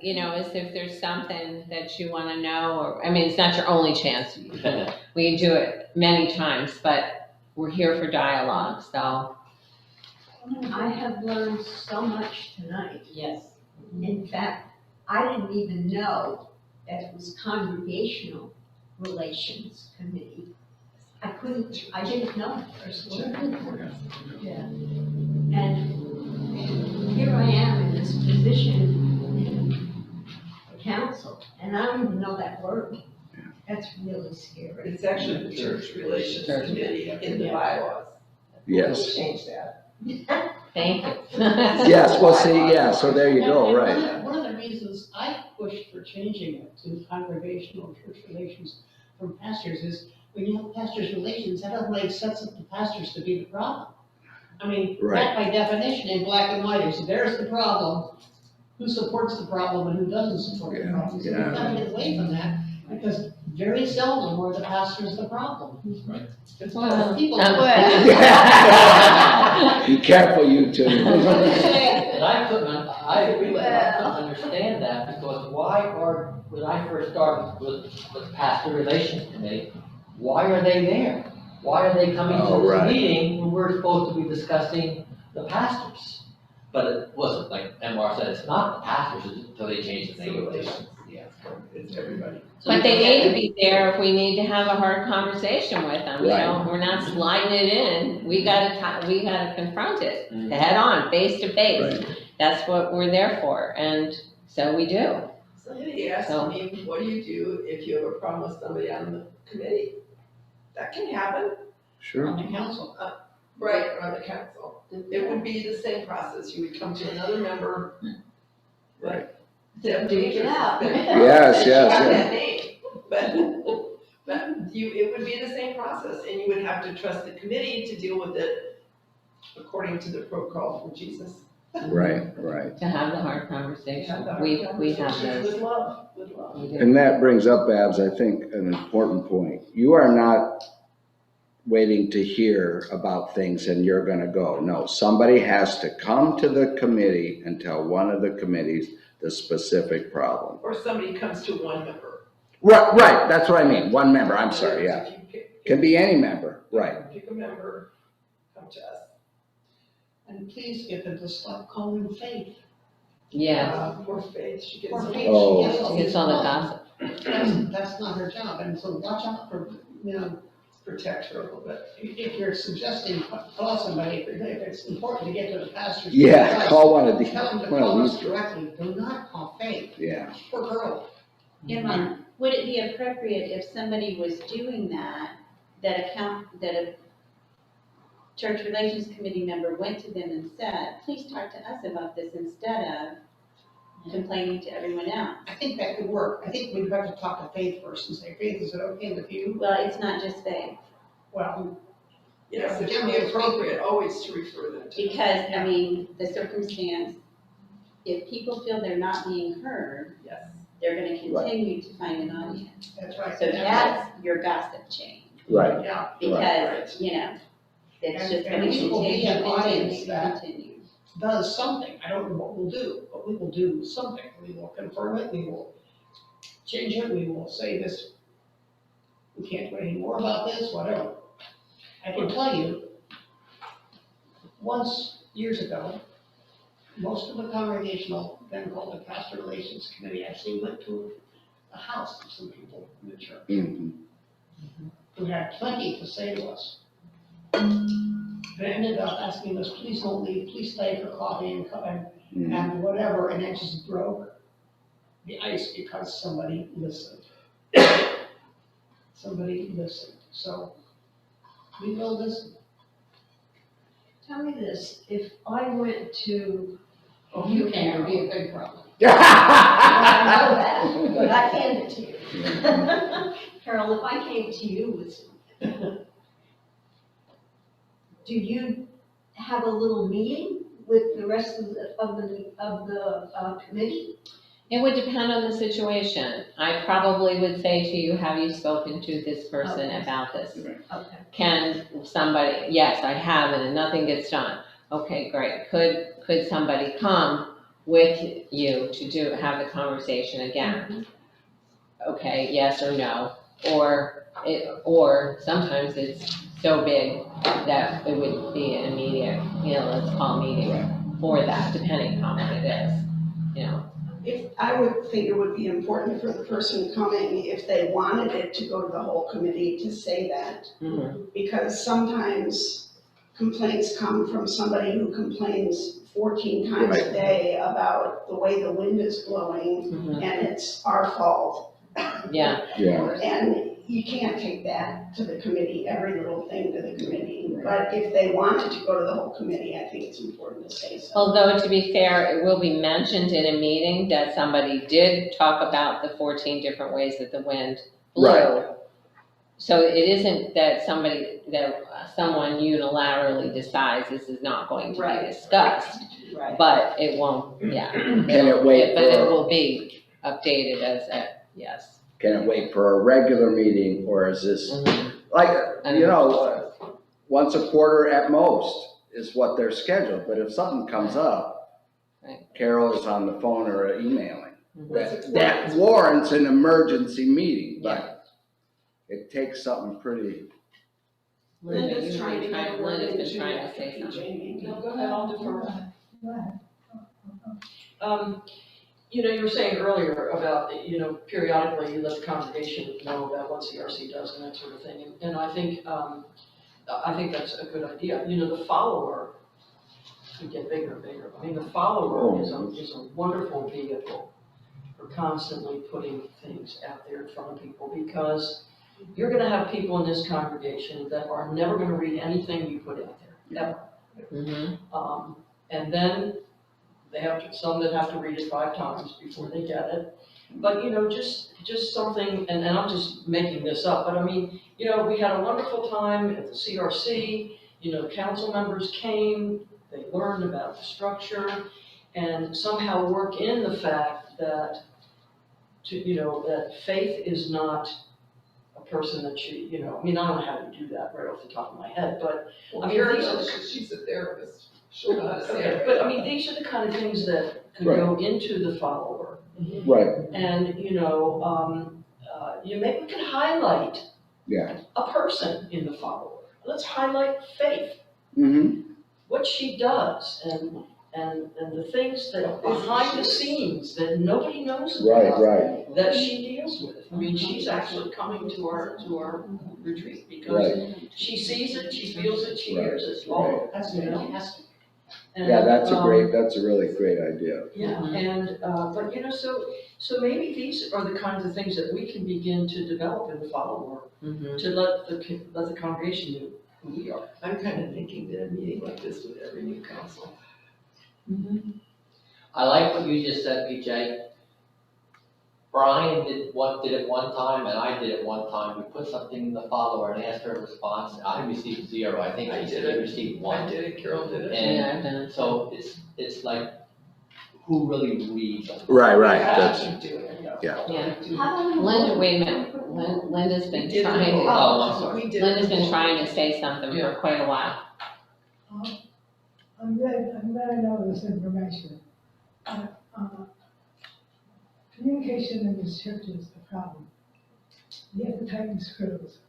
if there's something that you want to know, or, I mean, it's not your only chance. We can do it many times, but we're here for dialogue, so. I have learned so much tonight. Yes. In fact, I didn't even know that it was Congregational Relations Committee. I didn't know at first. Yeah. And here I am in this position in the council, and I don't even know that word. That's really scary. It's actually the Church Relations Committee in the bylaws. Yes. We'll change that. Thank you. Yes, well, see, yeah, so there you go, And right. one of the reasons I pushed for changing it to congregational church relations from pastors is when you have pastors' relations, that doesn't make sense of the pastors to be the problem. I mean, Right. that by definition in black and white is there's the problem, who supports the problem and who doesn't support the problem. So we've got to get away from that because very seldom are the pastors the problem. Right. Well, People. Be careful, you two. And I couldn't understand that because when I first started with pastor relations committee, why are they there? Why are they coming to this right. meeting when we're supposed to be discussing the pastors? But it wasn't, like MR said, it's not the pastors until they change the name of it. Yeah, it's everybody. But they need to be there if we need to have a hard conversation with them, you know, Right. we're not sliding it in, we gotta confront it, head on, face to face. Right. That's what we're there for, and so we do. Somebody asked me, what do you do if you have a problem with somebody on the committee? That can happen. Sure. On the council. Right, or on the council. It would be the same process. You would come to another member. Right. Deb Dig it out. Yes, yes, Got yes. that name. But it would be the same process, and you would have to trust the committee to deal with it according to the protocol from Jesus. Right, right. To have the hard conversation, Have the hard we have conversations those. With love, with love. We do. And that brings up, Babs, I think, an important point. You are not waiting to hear about things and you're gonna go. No, somebody has to come to the committee and tell one of the committees the specific problem. Or somebody comes to one member. Right, that's what I mean, one member, I'm sorry, yeah. If you pick- Can be any member, right. Pick a member, come to us. And please get them to stop calling Faith. Yes, Poor Faith, she gets. Poor so- Faith, Oh. she gets all the gossip. That's not her job, and so watch out for, Protect her a little bit. if you're suggesting, call somebody, if it's important to get to the pastor's. Yeah, advice, call one of the, Tell them to one call of us these. directly, do not call Faith, Yeah, poor girl. Emma, would it be appropriate if somebody was doing that a church relations committee member went to them and said, please talk to us about this instead of complaining to everyone else? I think that could work, I think we'd have to talk to Faith first and say, Faith, is it okay with you? Well, it's not just faith, Well, Yes, it would be appropriate always to refer them to. because, I mean, the circumstance, if people feel they're not being heard, Yes. they're gonna continue to find an audience. that's right. So that's your gossip chain, right. Yeah, because, it's And- just and gonna we will be continue, an audience that- continue. does something, I don't know what we'll do, but we will do something, we will confirm it, we will change it, we will say this, we can't do any more about this, whatever. I can tell you, once, years ago, most of the congregational, then called the pastor relations committee, actually went to the house of some people in the church Mhm. who had plenty to say to us. They ended up asking us, please don't leave, please stay for coffee Mhm. and whatever, and it just broke the ice because somebody listened. Somebody listened, so we will listen. Tell me this, if I went to, Oh, you can, it'd be a big problem. I know that, but I hand it to you. Carol, if I came to you with something, do you have a little meeting with the rest of the committee? It would depend on the situation. I probably would say to you, have you spoken to this person Okay. about this? Okay. Can somebody, yes, I haven't, and nothing gets done. Okay, great. Could somebody come with you to have the conversation again? Okay, yes or no, or sometimes it's so big that it would be an immediate, let's call a meeting for that, depending on what it is, I would think it would be important for the person coming, if they wanted it to go to the whole committee, to say that. Because sometimes complaints come from somebody who complains 14 times a day about the way the wind is blowing, and it's our fault. Yeah. And you can't take that to the committee, every little thing to the committee. But if they wanted to go to the whole committee, I think it's important to say so. Although, to be fair, it will be mentioned in a meeting that somebody did talk about the 14 different ways that the wind blew. Right. So it isn't that someone unilaterally decides this is not going to be discussed, but it won't, Can it wait but it for, will be updated as a, yes. can it wait for a regular meeting, or is this, like, you know, once a quarter at most is what they're scheduled, but if something comes up, Carol is on the phone or emailing. That warrants an emergency meeting, but it takes something pretty. Linda's trying to get a word in Linda's been trying to too, say something. Jamie. No, go ahead, I'll defer. Go ahead. You know, you were saying earlier about, you know, periodically you let the congregation know about what CRC does and that sort of thing, and I think that's a good idea. You know, the follower could get bigger and bigger. I mean, the follower is a wonderful vehicle for constantly putting things out there in front of people, because you're gonna have people in this congregation that are never gonna read anything you put out there, ever. And then they have to, some that have to read it 5 times before they get it. But, you know, just something, and I'm just making this up, but I mean, you know, we had a wonderful time at the CRC, you know, the council members came, they learned about the structure, and somehow work in the fact that, you know, that faith is not a person that you know, I mean, I don't know how to do that right off the top of my head, but I mean, Karen these are knows, 'cause she's a therapist. She'll know how to say okay, it. but I mean, these are the kind of things that could go into the follower. Right. And, you know, we can highlight a person in the follower. Let's highlight Faith, what she does, and the things that behind the scenes that nobody knows about, that she deals with. I mean, she's actually coming to our retreat because she sees it, she feels it, she hears it. All That's you know? fantastic. And, Yeah, that's a really great idea. Yeah, and, but you know, so maybe these are the kinds of things that we can begin to develop in the follower, to let the congregation know who we are. I'm kind of thinking that a meeting like this with every new council. I like what you just said, BJ. Brian did it one time, and I did it one time. We put something in the follower and asked for a response. I received 0. I think he said he received 1. I did it, Carol did it. And so it's like, who really reads? Right. That's, Linda, wait a minute. Linda's been trying to. Oh, I'm sorry. Linda's been trying to say something for quite a while. I'm glad I know this information. Communication in this church is the problem. You have to tighten screws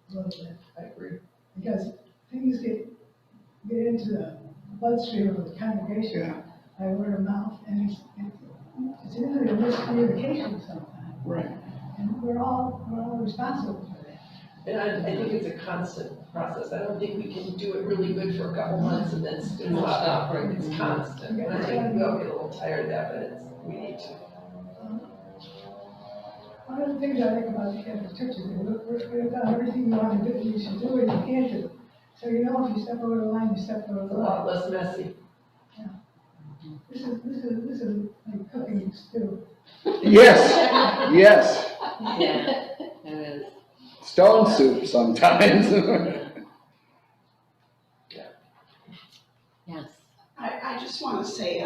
a little bit. I agree. Because things get into the bloodstream of the congregation by word of mouth, and it's really a miscommunication sometimes. Right. And we're all responsible for that. And I think it's a constant process. I don't think we can do it really good for a couple months and then stop. Right? It's constant. And I think we all get a little tired of that, but we need to. One of the things I like about the Catholic Church is we've done everything you want to do, you should do it, you can't do it. So you know if you step over the line, you step over It's the a line. lot less messy. Yeah. This is like cooking stew. Yes. Yeah, it is. Stone soup sometimes. Yes. I just want to say,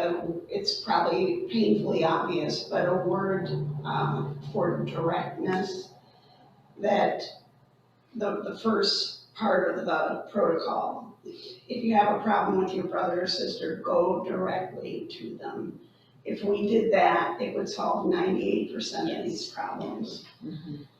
it's probably painfully obvious, but a word for directness, that the first part of the protocol, if you have a problem with your brother or sister, go directly to them. If we did that, it would solve 98% of these problems.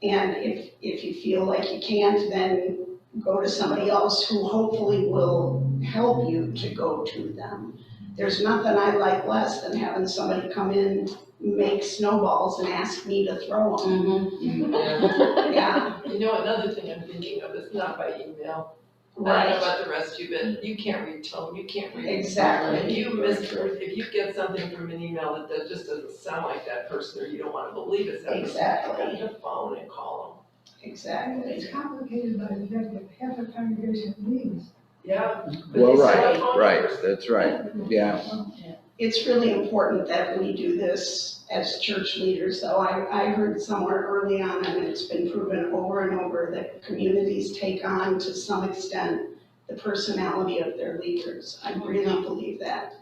And if you feel like you can't, then go to somebody else who hopefully will help you to go to them. There's nothing I like less than having somebody come in make snowballs and ask me to throw them. Yeah, You know, another thing I'm thinking of is not by email. I don't know right, about the rest of you, but you can't read tone, you can't read. exactly. If you get something from an email that just doesn't sound like that person, or you don't wanna believe it's that person, Exactly. you have to phone and call Exactly. It's complicated by the fact that half the congregation leaves. them. Yeah. But Well, they still right, have phone right, numbers. that's right, yeah. It's really important that we do this as church leaders, though. I heard somewhere early on, and it's been proven over and over, that communities take on, to some extent, the personality of their leaders. I really believe that.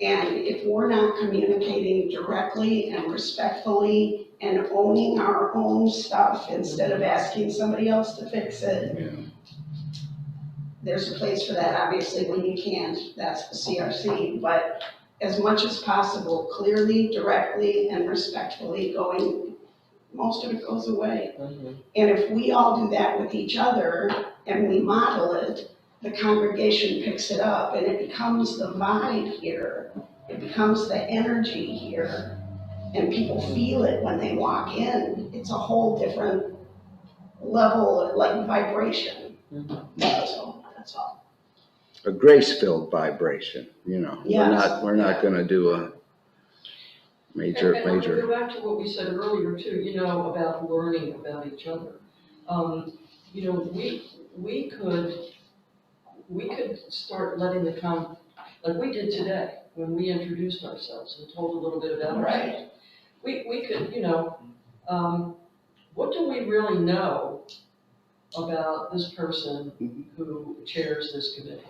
And if we're not communicating directly and respectfully and owning our own stuff instead of asking somebody else to fix it, there's a place for that, obviously, when you can't, that's the CRC, but as much as possible, clearly, directly, and respectfully going, most of it goes away. And if we all do that with each other and we model it, the congregation picks it up and it becomes the vibe here. It becomes the energy here, and people feel it when they walk in. It's a whole different level, like vibration. So, that's all. A grace-filled vibration, you know. Yes. We're not gonna do a major. And I'm gonna go back to what we said earlier too, you know, about learning about each other. You know, we could start letting like we did today, when we introduced ourselves and told a little bit about ourselves. We could, you know, what do we really know about this person who chairs this committee?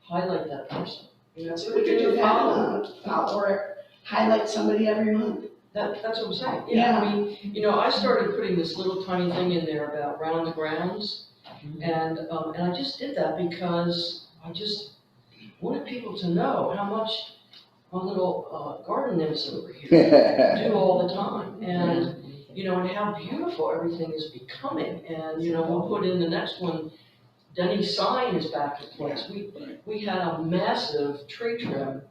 Highlight that person. You know, So we could do that, or highlight somebody every month. That's what I'm saying, Yeah. I mean, you know, I started putting this little tiny thing in there about round the grounds, and I just did that because I just wanted people to know how much my little garden nymphs over here do all the time, and, you know, and how beautiful everything is becoming, and, you know, we'll put in the next one, Denny's sign is back in place. We had a massive tree trim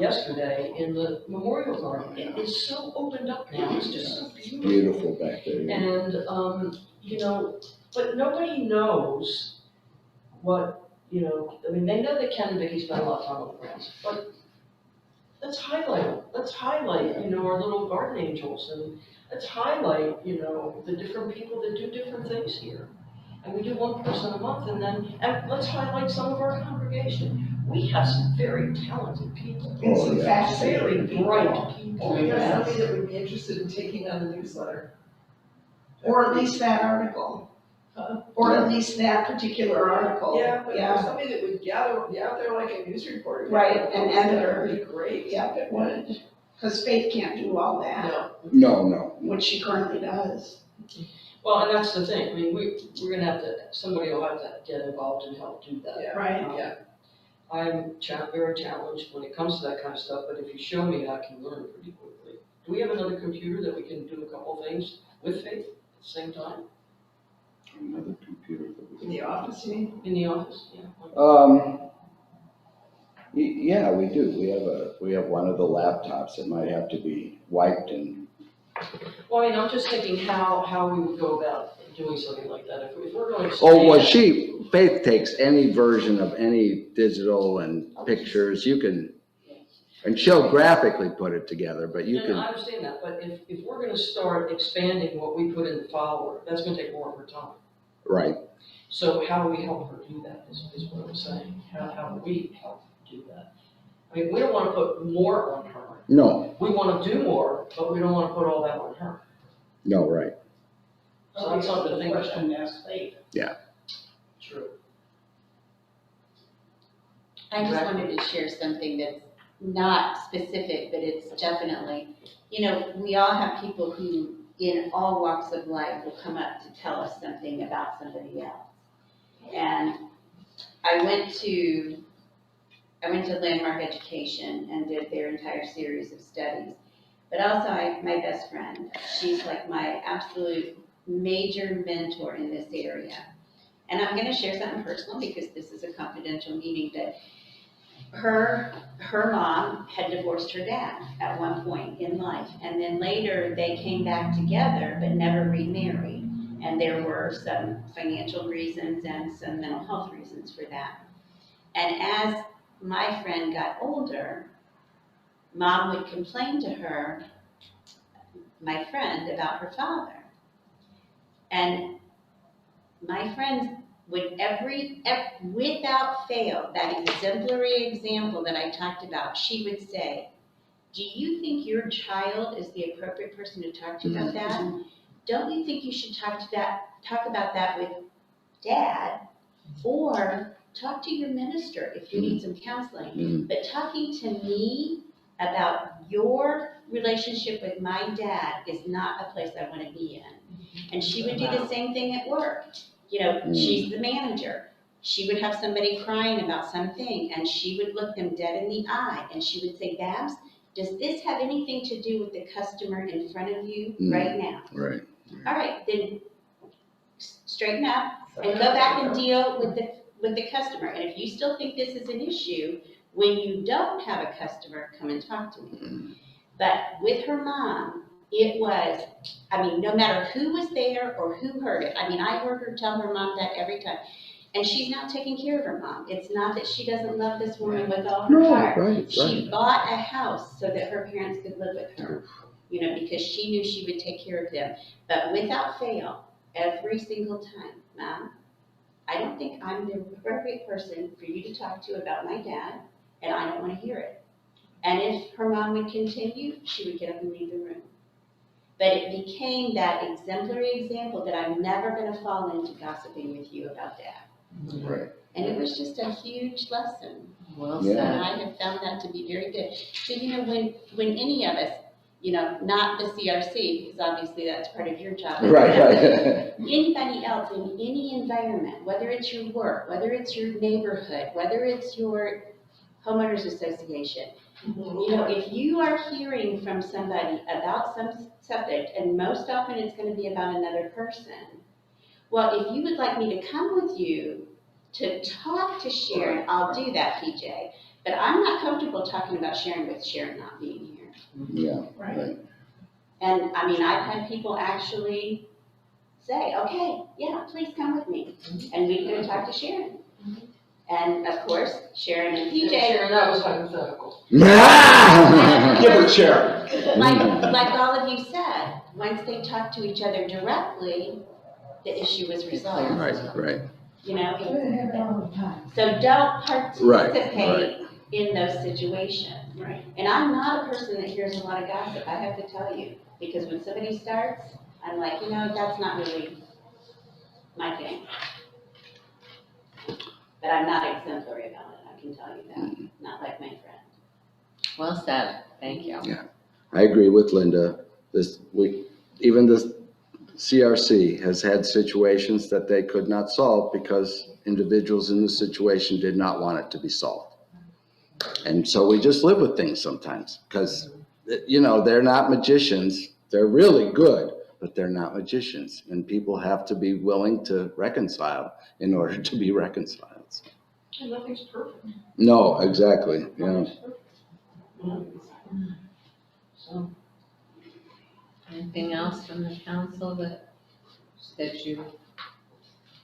yesterday in the Memorial Garden. It is so opened up now, it's just so beautiful. Beautiful back there. And, you know, but nobody knows what, you know, I mean, they know that Ken and Vicky spend a lot of time on the grounds, but let's highlight them. Let's highlight, you know, our little garden angels, and let's highlight, you know, the different people that do different things here. And we do one person a month, and let's highlight some of our congregation. We have some very talented people. And some Very fascinating people. bright people. We have somebody that would be interested in taking on the newsletter. Or at least that article. Or at least that particular article. Yeah, but for somebody that would be out there like a news reporter. Right, an editor. That'd be great. Yep, it would. Because Faith can't do all that, No. which she currently does. Well, and that's the thing, I mean, we're gonna have to, somebody will have to get involved and help do that. Yeah. Right. Yeah. I'm very challenged when it comes to that kind of stuff, but if you show me, I can learn pretty quickly. Do we have another computer that we can do a couple things with Faith at the same time? Another computer. In the office, you mean? In the office, yeah. Yeah, we do. We have one of the laptops that might have to be wiped and. Well, I mean, I'm just thinking how we would go about doing something like that, if we're going to. Oh, well, Faith takes any version of any digital and pictures, you can, and she'll graphically put it together, but you No, can. I understand that, but if we're gonna start expanding what we put in the file work, that's gonna take more of her time. Right. So how do we help her do that, is what I'm saying, how do we help do that? I mean, we don't wanna put more on her. No, We wanna do more, but we don't wanna put all that on her. no, right. So that's something to think about. Question to ask Faith. Yeah. True. I just wanted to share something that's not specific, but it's definitely, you know, we all have people who in all walks of life will come up to tell us something about somebody else. And I went to Landmark Education and did their entire series of studies. But also my best friend, she's like my absolute major mentor in this area. And I'm gonna share something personal because this is a confidential meeting, but her mom had divorced her dad at one point in life, and then later they came back together but never remarried. And there were some financial reasons and some mental health reasons for that. And as my friend got older, mom would complain to her, my friend, about her father. And my friend would without fail, that exemplary example that I talked about, she would say, do you think your child is the appropriate person to talk to about that? Don't you think you should talk about that with dad, or talk to your minister if you need some counseling? But talking to me about your relationship with my dad is not a place I want to be in. And she would do the same thing at work. You know, she's the manager. She would have somebody crying about something, and she would look them dead in the eye, and she would say, Babs, does this have anything to do with the customer in front of you right now? Right. All right, then straighten up and go back and deal with the customer. And if you still think this is an issue, when you don't have a customer, come and talk to me. But with her mom, it was, I mean, no matter who was there or who heard it. I mean, I heard her tell her mom that every time. And she's not taking care of her mom. It's not that she doesn't love this woman with all her heart. She bought a house so that her parents could live with her, you know, because she knew she would take care of them. But without fail, every single time, Mom, I don't think I'm the appropriate person for you to talk to about my dad, and I don't want to hear it. And if her mom would continue, she would get up and leave the room. But it became that exemplary example that I'm never going to fall into gossiping with you about dad. Right. And it was just a huge lesson. Well And said. I have found that to be very good. So, you know, when any of us, you know, not the CRC, because obviously that's part of your job. Right. Anybody else in any environment, whether it's your work, whether it's your neighborhood, whether it's your homeowners association, you know, if you are hearing from somebody about some subject, and most often it's going to be about another person, well, if you would like me to come with you to talk to Sharon, I'll do that, PJ. But I'm not comfortable talking about Sharon with Sharon not being here. Yeah, right. And I mean, I've had people actually say, okay, yeah, please come with me. And we go talk to Sharon. And of course, Sharon and PJ. Sharon, that was hypothetical. Give her a chair. Like all of you said, once they talk to each other directly, the issue was resolved. Right. You know? They have it all the time. So don't participate Right. in those situations. Right. And I'm not a person that hears a lot of gossip, I have to tell you. Because when somebody starts, I'm like, you know, that's not really my thing. But I'm not exemplary about it, I can tell you that, not like my friend. Well said. Thank you. Yeah, I agree with Linda. Even the CRC has had situations that they could not solve because individuals in the situation did not want it to be solved. And so we just live with things sometimes because, you know, they're not magicians. They're really good, but they're not magicians. And people have to be willing to reconcile in order to be reconciled. And nothing's perfect. No, exactly. Yeah. So, Anything else from the council that you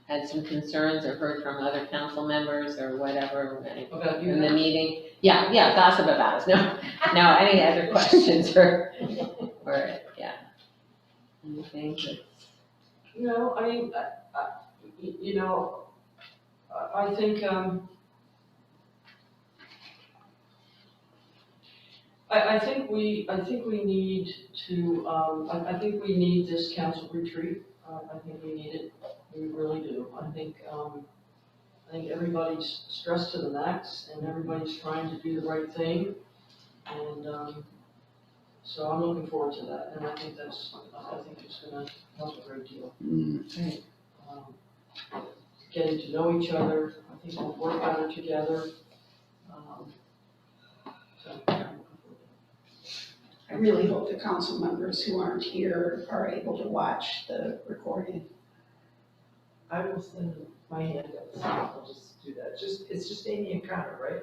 had some concerns or heard from other council members or whatever about you in the guys? meeting? Yeah, gossip about us. No, any other questions or yeah. Anything that's. No, I mean, you know, I think, I think we need to, I think we need this council retreat. I think we need it, we really do. I think everybody's stressed to the max and everybody's trying to do the right thing. And, so I'm looking forward to that. And I think it's gonna help a great deal. Right. Getting to know each other, I think we'll work better together. So, yeah, I'm looking forward to it. I really hope the council members who aren't here are able to watch the recording. I will send my hand up, so I'll just do that. It's just Amy and Connor, right?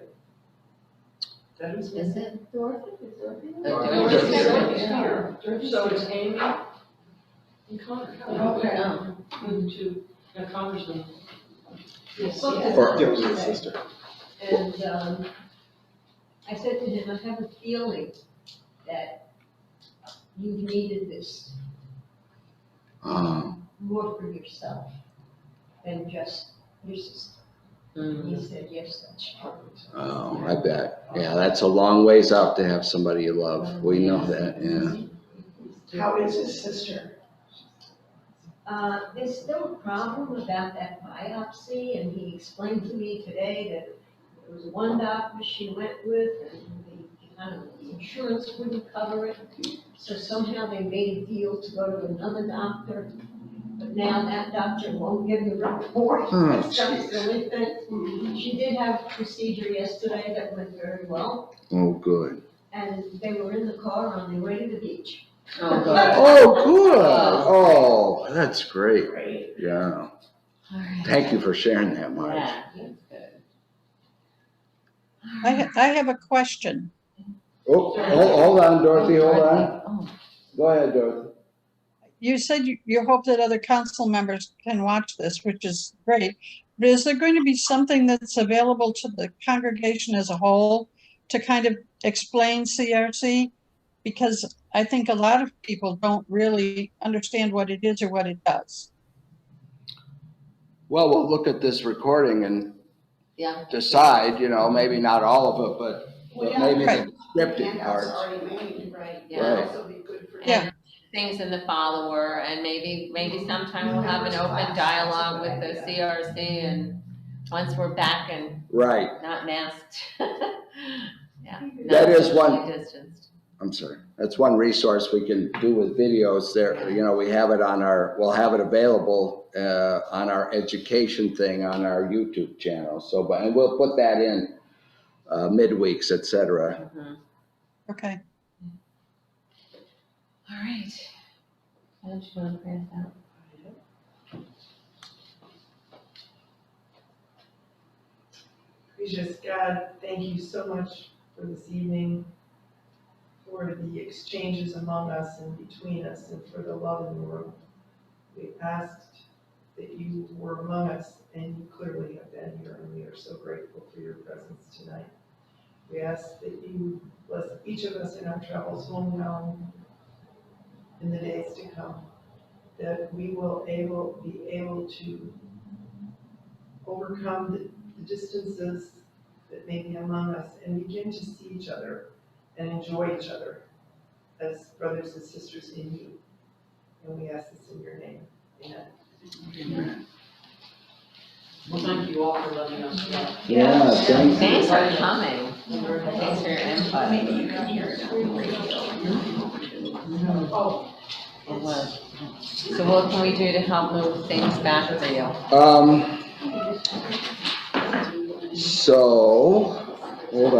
That Is it? Dorothy, is Dorothy? Dorothy's Dorothy. here. So it's Amy and Connor. Okay. And two, Connor's Yes, Or, yes. yeah, my sister. And, I said to him, I have a feeling that you needed this more for yourself than just your sister. Mm. He said, yes, that's true. Oh, I bet. Yeah, that's a long ways out to have somebody you love. We know that, yeah. How is his sister? There's still a problem about that biopsy, and he explained to me today that there was one doctor she went with, and the insurance wouldn't cover it. So somehow they made a deal to go to another doctor, but now that doctor won't give the report. Oh, So it's really thin. She did have a procedure yesterday that went very well, Oh, good. and they were in the car on their way to the beach. Oh, good. Oh, good. Oh, that's great. Great. Yeah. All right. Thank you for sharing that, Marge. Yeah, that's good. I have a question. Oh, hold on, Dorothy, hold on. Oh, Go ahead, Dorothy. You said you hope that other council members can watch this, which is great. But is there going to be something that's available to the congregation as a whole to kind of explain CRC? Because I think a lot of people don't really understand what it is or what it does. Well, we'll look at this recording and yeah. decide, maybe not all of it, but maybe Right. the scripted Handouts parts. already made, right? Yeah. Right. Also be good for. Yeah. Things in the follower, and maybe sometime we'll have an open dialogue with the CRC, and once we're back and Right. not masked. Yeah. That not is one- socially distanced. I'm sorry. That's one resource we can do with videos there. We have it we'll have it available on our education thing on our YouTube channel. So, and we'll put that in midweeks, et cetera. Mhm. Okay. All right. Why don't you go and pray us out? Gracious God, thank you so much for this evening, for the exchanges among us and between us, and for the love in the room. We asked that you were among us, and you clearly have been here, and we are so grateful for your presence tonight. We ask that you bless each of us in our travels home now in the days to come, that we will be able to overcome the distances that may be among us and begin to see each other and enjoy each other as brothers and sisters in you. And we ask this in your name. Amen. Amen. Well, thank you all for letting us know. Yeah, thank Thanks for coming. Thanks for your input. Maybe you can hear it on the radio. Oh, It was. So what can we do to help move things back for you? So, hold on.